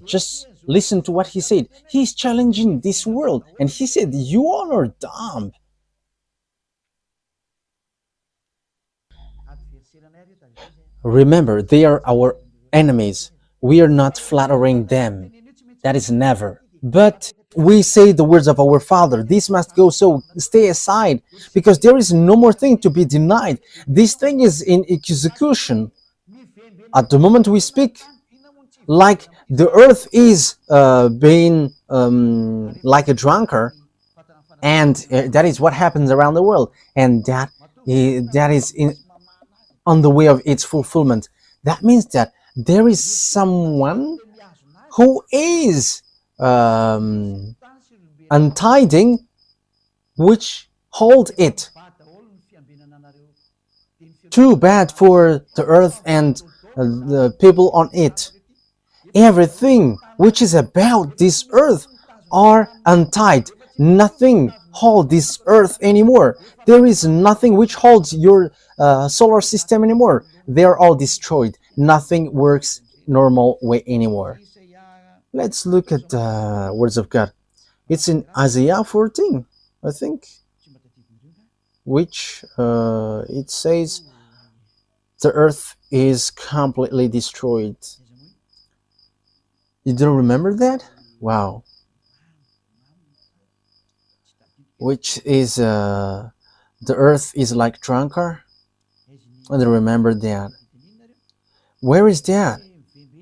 Just listen to what he said. He's challenging this world, and he said, you all are dumb. Remember, they are our enemies. We are not flattering them. That is never. But we say the words of our Father. This must go, so stay aside, because there is no more thing to be denied. This thing is in execution. At the moment we speak, like the earth is being like a drunkard, and that is what happens around the world, and that is on the way of its fulfillment. That means that there is someone who is untiding, which hold it. Too bad for the earth and the people on it. Everything which is about this earth are untied. Nothing holds this earth anymore. There is nothing which holds your solar system anymore. They are all destroyed. Nothing works normal way anymore. Let's look at the words of God. It's in Isaiah 14, I think, which it says the earth is completely destroyed. You don't remember that? Wow. Which is the earth is like drunkard. I don't remember that. Where is that?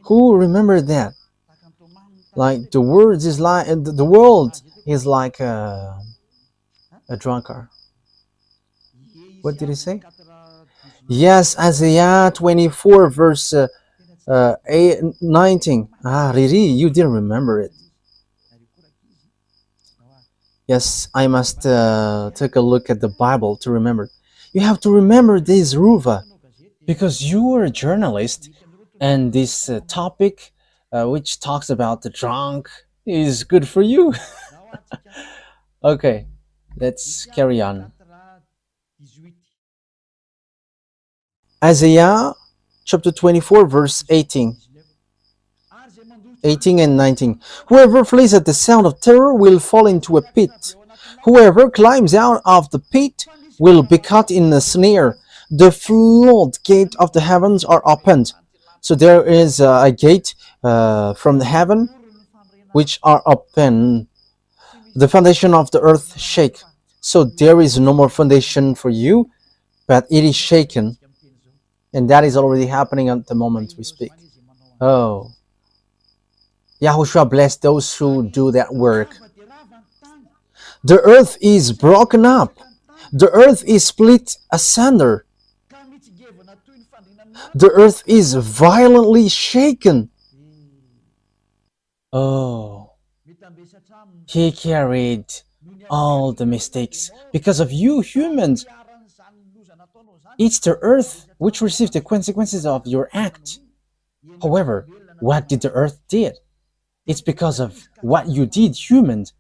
Who remembered that? Like the words is like the world is like a drunkard. What did he say? Yes, Isaiah 24, verse 19. Ah, really? You didn't remember it. Yes, I must take a look at the Bible to remember. You have to remember this, Ruva, because you are a journalist, and this topic, which talks about the drunk, is good for you. Okay, let's carry on. Isaiah chapter 24, verse 18 and 19. Whoever flees at the sound of terror will fall into a pit. Whoever climbs out of the pit will be caught in a snare. The floodgate of the heavens are opened. So there is a gate from the heaven which are open. The foundation of the earth shake. So there is no more foundation for you, but it is shaken. And that is already happening at the moment we speak. Oh, Yahushua bless those who do that work. The earth is broken up. The earth is split asunder. The earth is violently shaken. Oh, he carried all the mistakes because of you humans. It's the earth which receives the consequences of your act. However, what did the earth did? It's because of what you did, humans,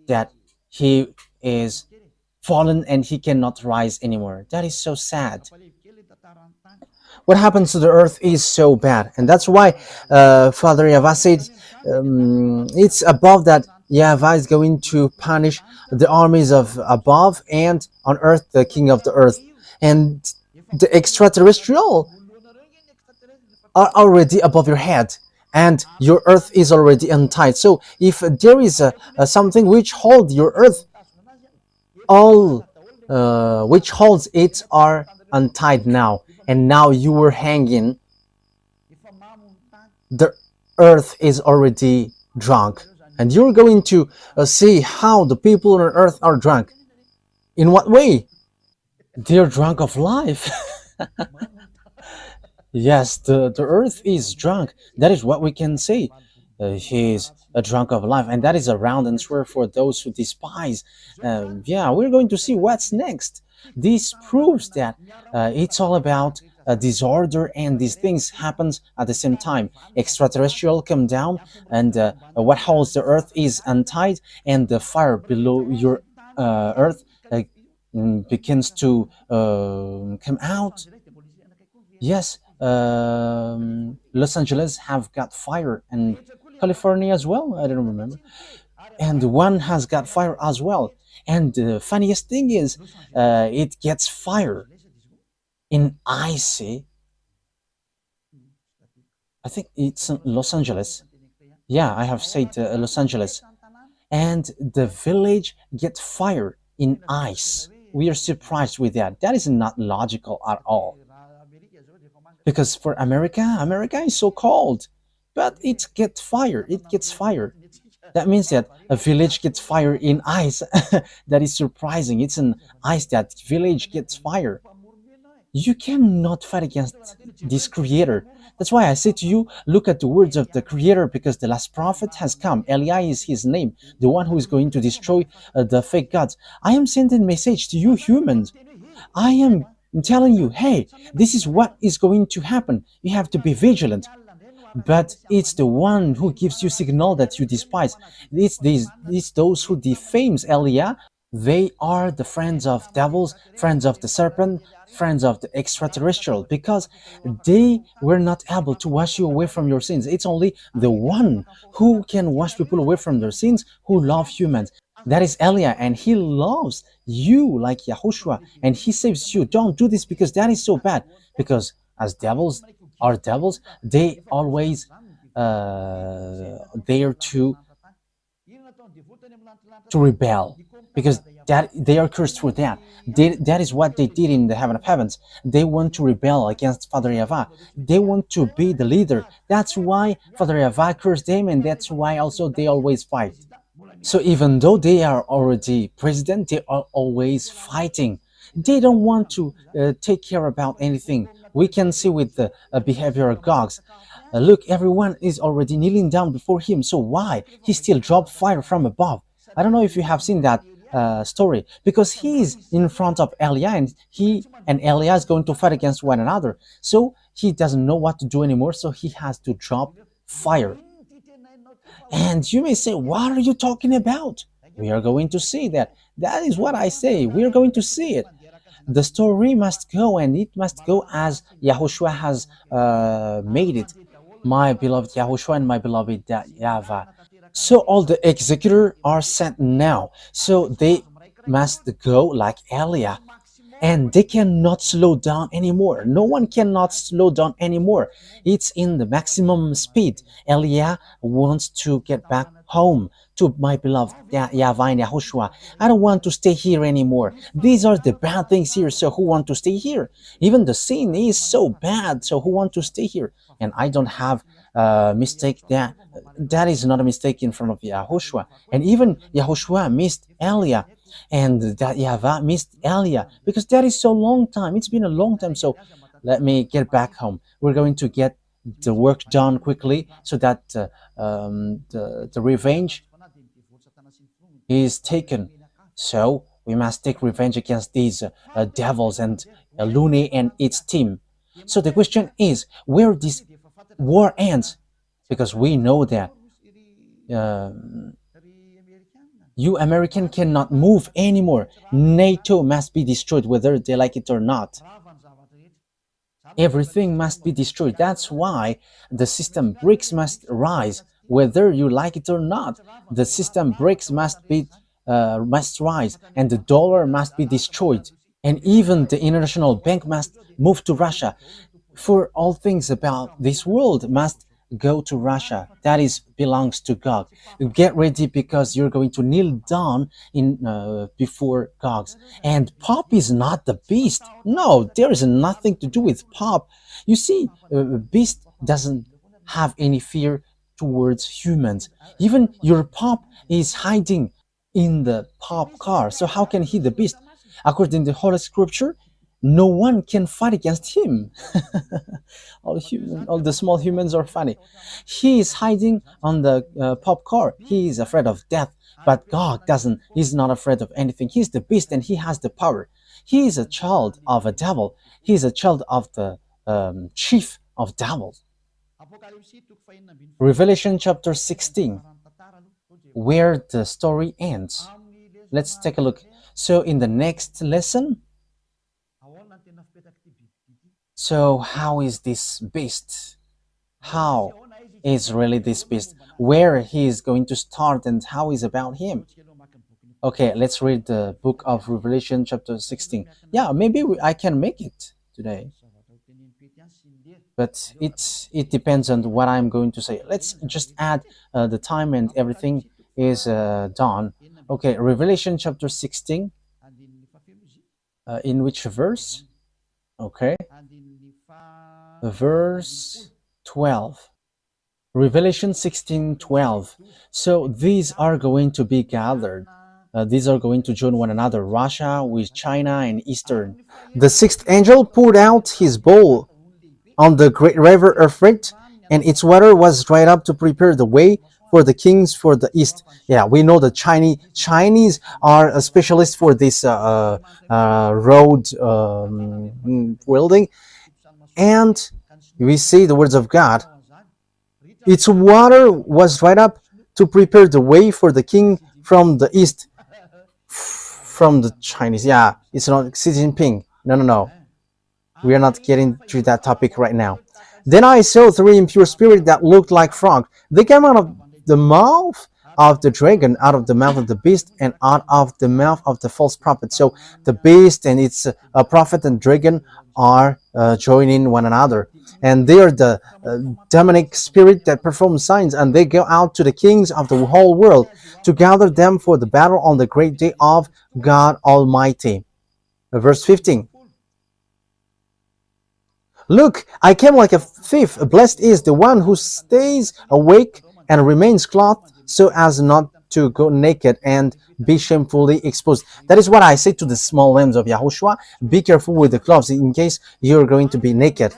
that he is fallen and he cannot rise anymore. That is so sad. What happens to the earth is so bad, and that's why Father Yahvah said it's above that Yahvah is going to punish the armies of above, and on earth the king of the earth, and the extraterrestrial are already above your head, and your earth is already untied. So if there is something which holds your earth, all which holds it are untied now, and now you were hanging. The earth is already drunk, and you're going to see how the people on earth are drunk. In what way? They're drunk of life. Yes, the earth is drunk. That is what we can say. He's a drunk of life, and that is a round answer for those who despise. Yeah, we're going to see what's next. This proves that it's all about disorder, and these things happens at the same time. Extraterrestrial come down, and what holds the earth is untied, and the fire below your earth begins to come out. Yes, Los Angeles have got fire, and California as well. I don't remember, and one has got fire as well. And the funniest thing is, it gets fire in icy. I think it's Los Angeles. Yeah, I have said Los Angeles, and the village gets fire in ice. We are surprised with that. That is not logical at all. Because for America is so cold, but it gets fire. It gets fire. That means that a village gets fire in ice. That is surprising. It's an ice that village gets fire. You cannot fight against this creator. That's why I say to you, look at the words of the creator, because the last prophet has come. Eli is his name, the one who is going to destroy the fake gods. I am sending a message to you humans. I am telling you, hey, this is what is going to happen. You have to be vigilant. But it's the one who gives you signal that you despise. It's those who defames Elia. They are the friends of devils, friends of the serpent, friends of the extraterrestrial, because they were not able to wash you away from your sins. It's only the one who can wash people away from their sins who love humans. That is Elia, and he loves you like Yahushua, and he saves you. Don't do this because that is so bad. Because as devils are devils, they always dare to rebel, because that they are cursed for that. That is what they did in the heaven of heavens. They want to rebel against Father Yahvah. They want to be the leader. That's why Father Yahvah cursed them, and that's why also they always fight. So even though they are already president, they are always fighting. They don't want to take care about anything. We can see with the behavior of gods. Look, everyone is already kneeling down before him. So why he still dropped fire from above? I don't know if you have seen that story, because he is in front of Elia, and he and Elia is going to fight against one another. So he doesn't know what to do anymore. So he has to drop fire. And you may say, what are you talking about? We are going to see that. That is what I say. We are going to see it. The story must go, and it must go as Yahushua has made it. My beloved Yahushua and my beloved YAHVAH. So all the executors are sent now. So they must go like Elia, and they cannot slow down anymore. No one cannot slow down anymore. It's in the maximum speed. Elia wants to get back home to my beloved YAHVAH and Yahushua. I don't want to stay here anymore. These are the bad things here, so who want to stay here? Even the sin is so bad, so who want to stay here? And I don't have a mistake. That is not a mistake in front of Yahushua. And even Yahushua missed Elia, and that YAHVAH missed Elia, because that is so long time. It's been a long time. So let me get back home. We're going to get the work done quickly, so that the revenge is taken. So we must take revenge against these devils and Lune and its team. So the question is, where this war ends, because we know that you American cannot move anymore. NATO must be destroyed, whether they like it or not. Everything must be destroyed. That's why the system BRICS must rise, whether you like it or not. The system BRICS must rise, and the dollar must be destroyed. And even the International Bank must move to Russia. For all things about this world must go to Russia. That is belongs to God. Get ready, because you're going to kneel down before gods. And Pop is not the beast. No, there is nothing to do with Pop. You see, beast doesn't have any fear towards humans. Even your Pop is hiding in the Pop car. So how can he the beast? According to the Holy Scripture, no one can fight against him. All the small humans are funny. He is hiding on the Pop car. He is afraid of death, but God doesn't. He's not afraid of anything. He's the beast, and he has the power. He is a child of a devil. He is a child of the chief of devils. Revelation chapter 16, where the story ends. Let's take a look. So in the next lesson, so how is this beast? How is really this beast? Where he is going to start, and how is about him? Okay, let's read the book of Revelation chapter 16. Yeah, maybe I can make it today, but it depends on what I'm going to say. Let's just add the time, and everything is done. Okay, Revelation chapter 16. In which verse? Okay, verse 12. Revelation 16:12. So these are going to be gathered. These are going to join one another, Russia with China and Eastern. The sixth angel poured out his bowl on the great river Euphrates, and its water was dried up to prepare the way for the kings for the east. Yeah, we know the Chinese are a specialist for this road building, and we see the words of God. Its water was dried up to prepare the way for the king from the east. From the Chinese, yeah, it's not Xi Jinping. No. We are not getting to that topic right now. Then I saw three impure spirits that looked like frogs. They came out of the mouth of the dragon, out of the mouth of the beast, and out of the mouth of the false prophet. So the beast and its prophet and dragon are joining one another, and they are the demonic spirit that perform signs, and they go out to the kings of the whole world to gather them for the battle on the great day of God Almighty. Verse 15. Look, I came like a thief. Blessed is the one who stays awake and remains clothed, so as not to go naked and be shamefully exposed. That is what I say to the small lambs of Yahushua. Be careful with the cloths in case you're going to be naked.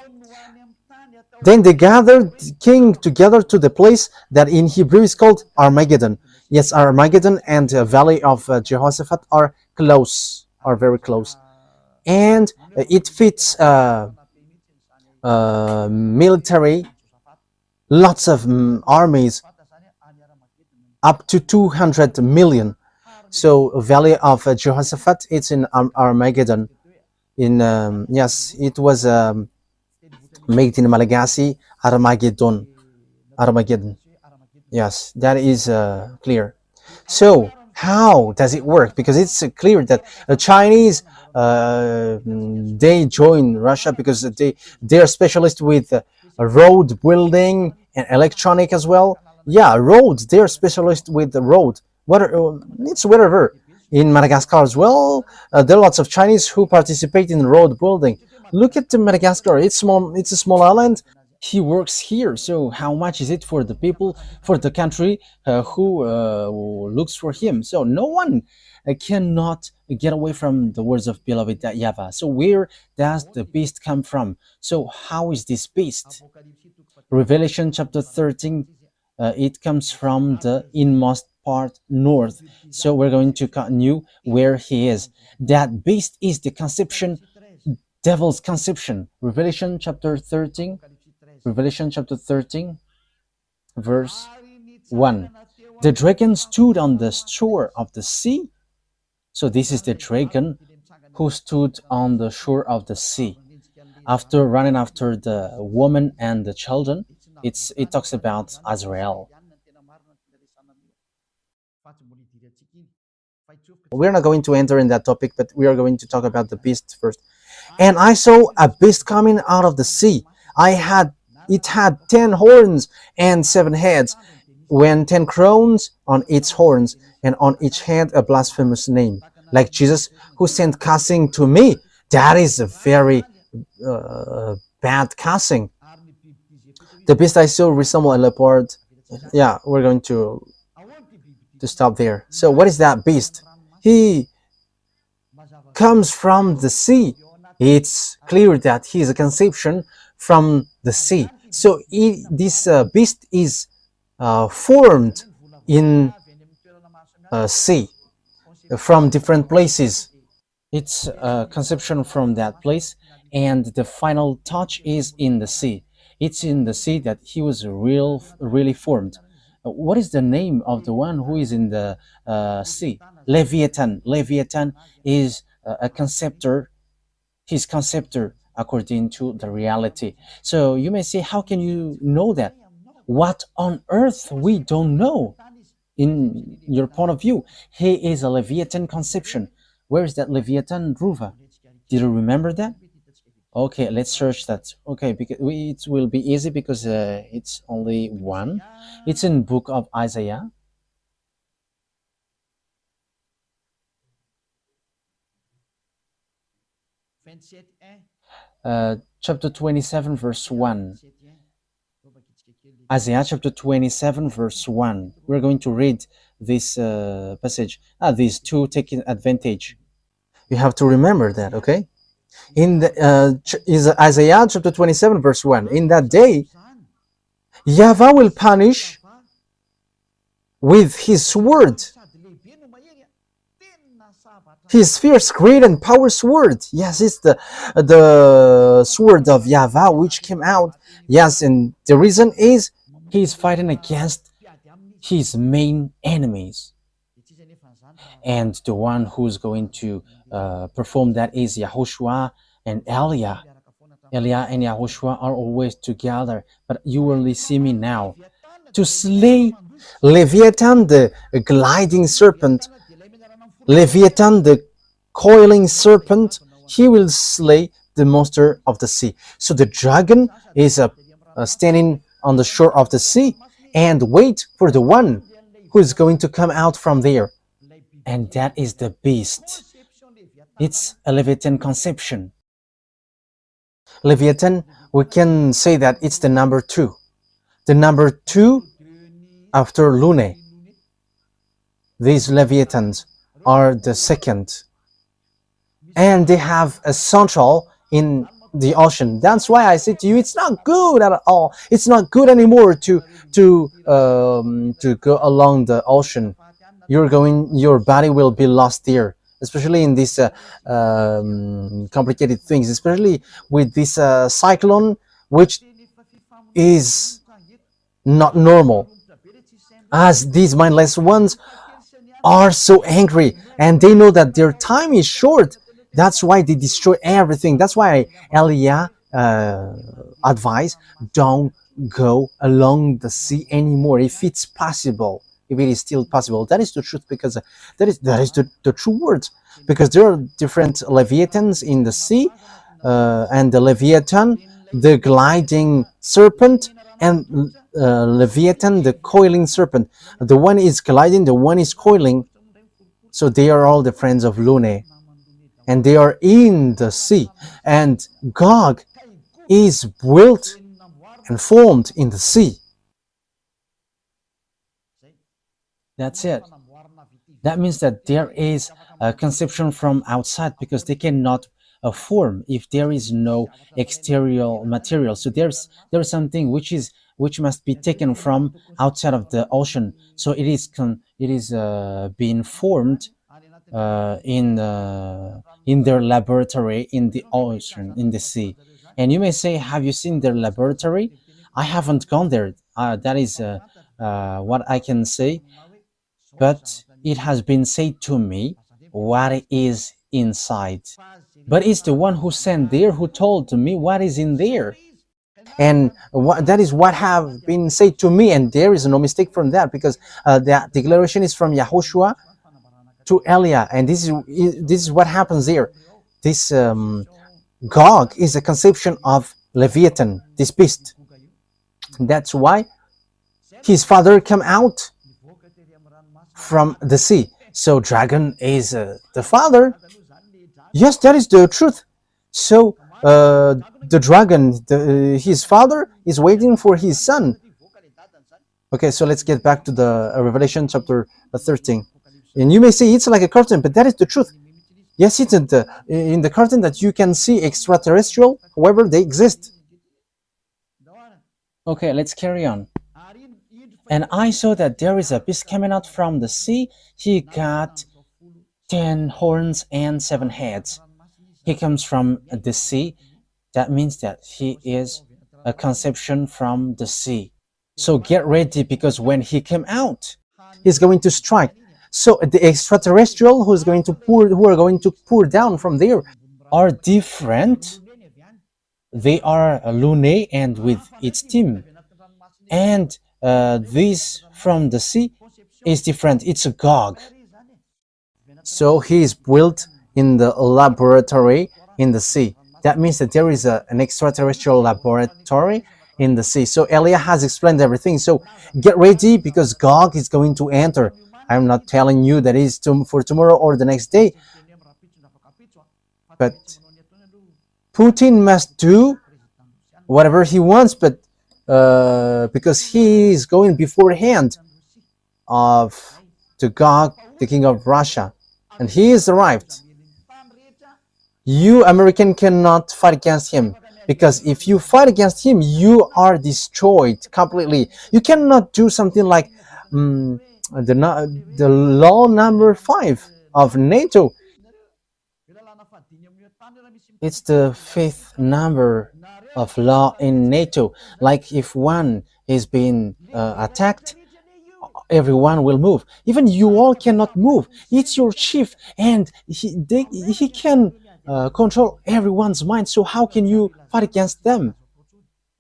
Then they gathered king together to the place that in Hebrew is called Armageddon. Yes, Armageddon and the valley of Jehoshaphat are close, are very close. And it fits military, lots of armies, up to 200 million. So valley of Jehoshaphat, it's in Armageddon. Yes, it was made in Malagasy, Armageddon. Yes, that is clear. So how does it work? Because it's clear that the Chinese they join Russia because they are specialists with road building and electronic as well. Yeah, roads. They are specialists with the road. It's whatever. In Madagascar as well, there are lots of Chinese who participate in road building. Look at Madagascar. It's small. It's a small island. He works here. So how much is it for the people, for the country who looks for him? So no one cannot get away from the words of beloved YAHVAH. So where does the beast come from? So how is this beast? Revelation chapter 13, it comes from the inmost part north. So we're going to continue where he is. That beast is the conception, devil's conception. Revelation chapter 13, verse 1. The dragon stood on the shore of the sea. So this is the dragon who stood on the shore of the sea. After running after the woman and the children, it talks about Azrael. We're not going to enter in that topic, but we are going to talk about the beast first. And I saw a beast coming out of the sea. It had 10 horns and 7 heads, when 10 crowns on its horns, and on each head a blasphemous name, like Jesus, who sent cussing to me. That is a very bad cussing. The beast I saw resembled a leopard. Yeah, we're going to stop there. So what is that beast? He comes from the sea. It's clear that he is a conception from the sea. So this beast is formed in sea from different places. It's a conception from that place, and the final touch is in the sea. It's in the sea that he was really formed. What is the name of the one who is in the sea? Leviathan. Leviathan is a conceptor. His conceptor according to the reality. So you may say, how can you know that? What on earth we don't know? In your point of view, he is a Leviathan conception. Where is that Leviathan, Ruva? Did you remember that? Okay, let's search that. Okay, because it will be easy because it's only one. It's in book of Isaiah. Chapter 27, verse 1. Isaiah chapter 27, verse 1. We're going to read this passage. These two taking advantage. You have to remember that, okay? In the is Isaiah chapter 27, verse 1. In that day, YAHVAH will punish with his sword, his fierce, great, and power sword. Yes, it's the sword of YAHVAH which came out. Yes, and the reason is he's fighting against his main enemies. And the one who's going to perform that is YAHOSHUAH and Elia. Elia and YAHOSHUAH are always together, but you only see me now. To slay Leviathan, the gliding serpent, Leviathan, the coiling serpent, he will slay the monster of the sea. So the dragon is standing on the shore of the sea and wait for the one who is going to come out from there. And that is the beast. It's a Leviathan conception. Leviathan, we can say that it's the number 2. The number 2 after Lune. These leviathans are the second, and they have a central in the ocean. That's why I said to you, it's not good at all. It's not good anymore to go along the ocean. Your body will be lost there, especially in these complicated things, especially with this cyclone, which is not normal, as these mindless ones are so angry and they know that their time is short. That's why they destroy everything. That's why Elia advised, don't go along the sea anymore if it's possible, if it is still possible. That is the truth, because that is the true words, because there are different leviathans in the sea, and the leviathan, the gliding serpent, and leviathan, the coiling serpent. The one is gliding, the one is coiling. So they are all the friends of Lune, and they are in the sea. And Gog is built and formed in the sea. That's it. That means that there is a conception from outside, because they cannot form if there is no exterior material. So there's something which must be taken from outside of the ocean. So it is being formed in their laboratory in the ocean, in the sea. And you may say, have you seen their laboratory? I haven't gone there. That is what I can say. But it has been said to me what is inside. But it's the one who sent there who told me what is in there. And that is what have been said to me, and there is no mistake from that, because the declaration is from YAHOSHUAH to Elia, and this is what happens there. This Gog is a conception of Leviathan, this beast. That's why his father came out from the sea. So dragon is the father. Yes, that is the truth. So the dragon, his father, is waiting for his son. Okay, so let's get back to the Revelation chapter 13. And you may say it's like a curtain, but that is the truth. Yes, it's in the curtain that you can see extraterrestrial, however they exist. Okay, let's carry on. And I saw that there is a beast coming out from the sea. He got 10 horns and 7 heads. He comes from the sea. That means that he is a conception from the sea. So get ready, because when he came out, he's going to strike. So the extraterrestrial who are going to pour down from there are different. They are Lune and with its team. And this from the sea is different. It's a Gog. So he is built in the laboratory in the sea. That means that there is an extraterrestrial laboratory in the sea. So Elia has explained everything. So get ready, because Gog is going to enter. I'm not telling you that it's for tomorrow or the next day. But Putin must do whatever he wants, but because he is going beforehand of the Gog, the king of Russia, and he is arrived. You American cannot fight against him, because if you fight against him, you are destroyed completely. You cannot do something like the law number 5 of Nato. It's the 5th number of law in Nato. Like if one is being attacked, everyone will move. Even you all cannot move. It's your chief, and he can control everyone's mind. So how can you fight against them?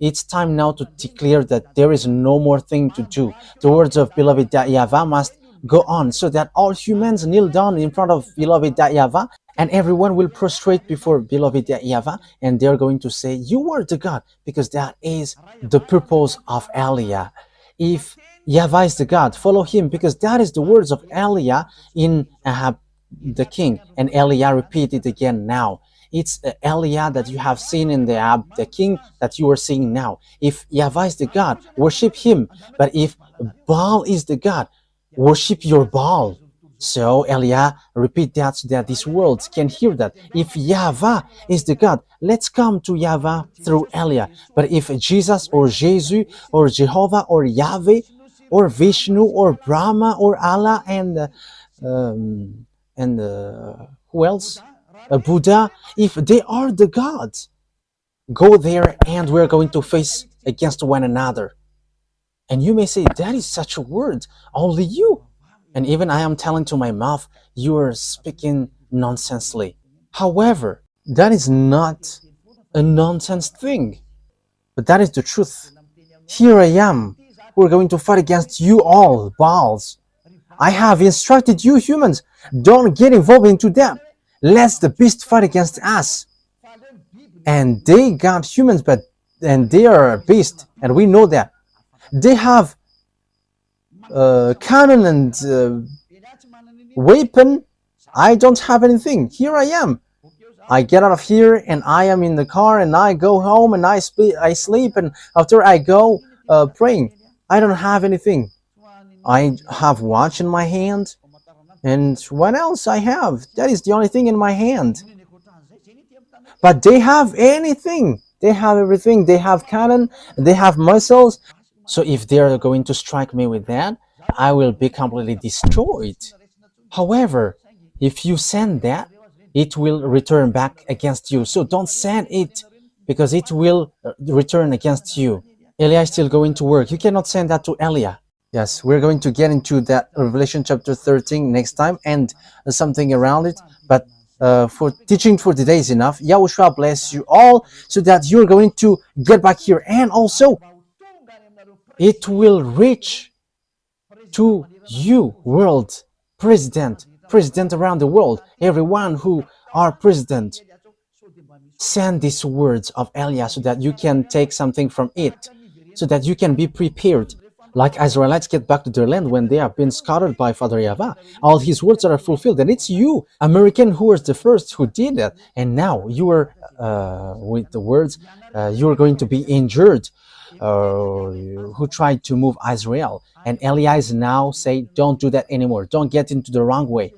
It's time now to declare that there is no more thing to do. The words of beloved YAHVAH must go on, so that all humans kneel down in front of beloved YAHVAH, and everyone will prostrate before beloved YAHVAH, and they're going to say, you are the God, because that is the purpose of Elia. If YAHVAH is the God, follow him, because that is the words of Elia in Ahab the king, and Elia repeated again now. It's Elia that you have seen in the Ahab the king that you are seeing now. If YAHVAH is the God, worship him. But if Baal is the God, worship your Baal. So Elia repeat that so that this world can hear that. If YAHVAH is the God, let's come to YAHVAH through Elia. But if Jesus or Jesus or Jehovah or Yahweh or Vishnu or Brahma or Allah um, and who else? Buddha, if they are the gods, go there and we're going to face against one another. And you may say, that is such a word, only you. And even I am telling to my mouth, you are speaking nonsensely. However, that is not a nonsense thing, but that is the truth. Here I am. We're going to fight against you all, Baals. I have instructed you humans, don't get involved into that. Let the beast fight against us. And they got humans, and they are a beast, and we know that. They have cannon and weapon. I don't have anything. Here I am. I get out of here and I am in the car and I go home and I sleep and after I go praying. I don't have anything. I have watch in my hand and what else I have? That is the only thing in my hand. But they have anything. They have everything. They have cannon. They have missiles. So if they are going to strike me with that, I will be completely destroyed. However, if you send that, it will return back against you. So don't send it because it will return against you. Elia is still going to work. You cannot send that to Elia. Yes, we're going to get into that Revelation chapter 13 next time and something around it. But for teaching for today is enough. Yahushua bless you all so that you're going to get back here. And also, it will reach to you, world president around the world, everyone who are president. Send these words of Elia so that you can take something from it, so that you can be prepared. Like Israelites get back to their land when they have been scattered by Father YAHVAH. All his words are fulfilled. And it's you, American, who was the first who did that. And now you are, with the words, you are going to be injured. Who tried to move Israel. And Elias now say, don't do that anymore. Don't get into the wrong way.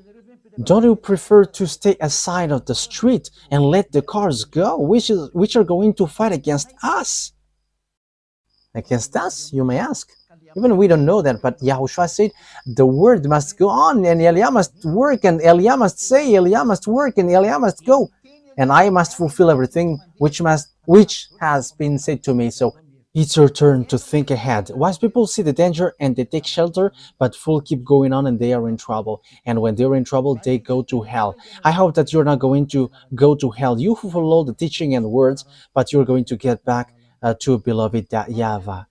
Don't you prefer to stay aside of the street and let the cars go, which are going to fight against us? Against us, you may ask. Even we don't know that, but Yahushua said, the word must go on, and Elia must work, and Elia must say, Elia must work, and Elia must go. And I must fulfill everything which has been said to me. So it's your turn to think ahead. Wise people see the danger and they take shelter, but fools keep going on and they are in trouble. And when they're in trouble, they go to hell. I hope that you're not going to go to hell. You who follow the teaching and words, but you're going to get back to beloved YAHVAH.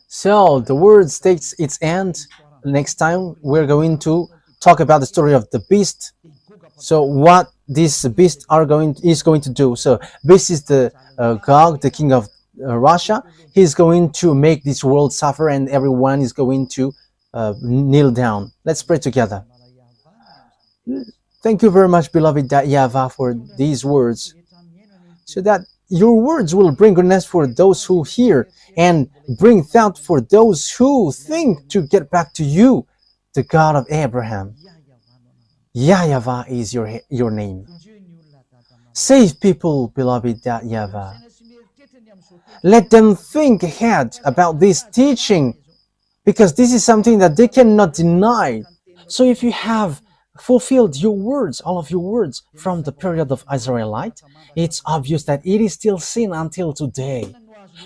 So the word takes its end. Next time we're going to talk about the story of the beast. So what this beast is going to do. So beast is the Gog, the king of Russia. He's going to make this world suffer and everyone is going to kneel down. Let's pray together. Thank you very much, beloved YAHVAH, for these words, so that your words will bring goodness for those who hear and bring thought for those who think to get back to you, the God of Abraham. YAHVAH is your name. Save people, beloved YAHVAH. Let them think ahead about this teaching, because this is something that they cannot deny. So if you have fulfilled your words, all of your words from the period of Israelite, it's obvious that it is still sin until today.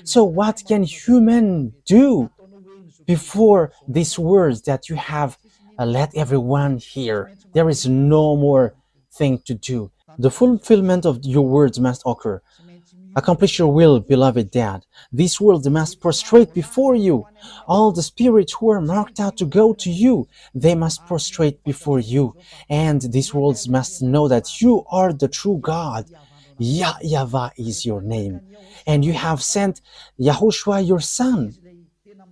So what can human do before these words that you have let everyone hear? There is no more thing to do. The fulfillment of your words must occur. Accomplish your will, beloved Dad. This world must prostrate before you. All the spirits who are marked out to go to you, they must prostrate before you. And these worlds must know that you are the true God. YAHVAH is your name. And you have sent YAHOSHUAH, your son.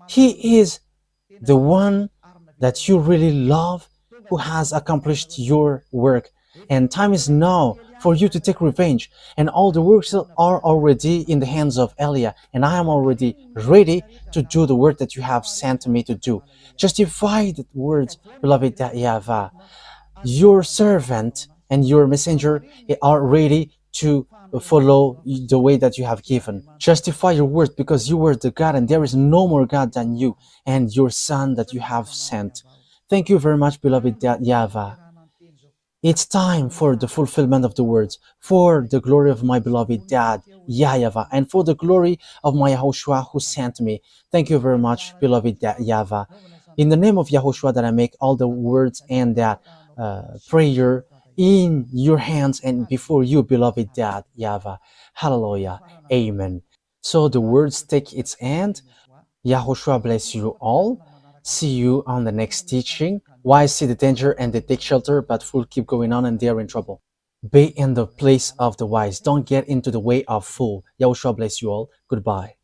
He is the one that you really love, who has accomplished your work. And time is now for you to take revenge. And all the works are already in the hands of Elia, and I am already ready to do the work that you have sent me to do. Justify the words, beloved YAHVAH. Your servant and your messenger are ready to follow the way that you have given. Justify your word, because you are the God and there is no more God than you and your Son that you have sent. Thank you very much, beloved YAHVAH. It's time for the fulfillment of the words, for the glory of my beloved Dad, YAHVAH, and for the glory of my YAHOSHUAH who sent me. Thank you very much, beloved YAHVAH. In the name of YAHOSHUAH that I make all the words and that prayer in your hands and before you, beloved Dad, YAHVAH. Hallelujah. Amen. So the words take its end. YAHOSHUAH bless you all. See you on the next teaching. Wise see the danger and they take shelter, but fools keep going on and they are in trouble. Be in the place of the wise. Don't get into the way of fool. YAHOSHUAH bless you all. Goodbye.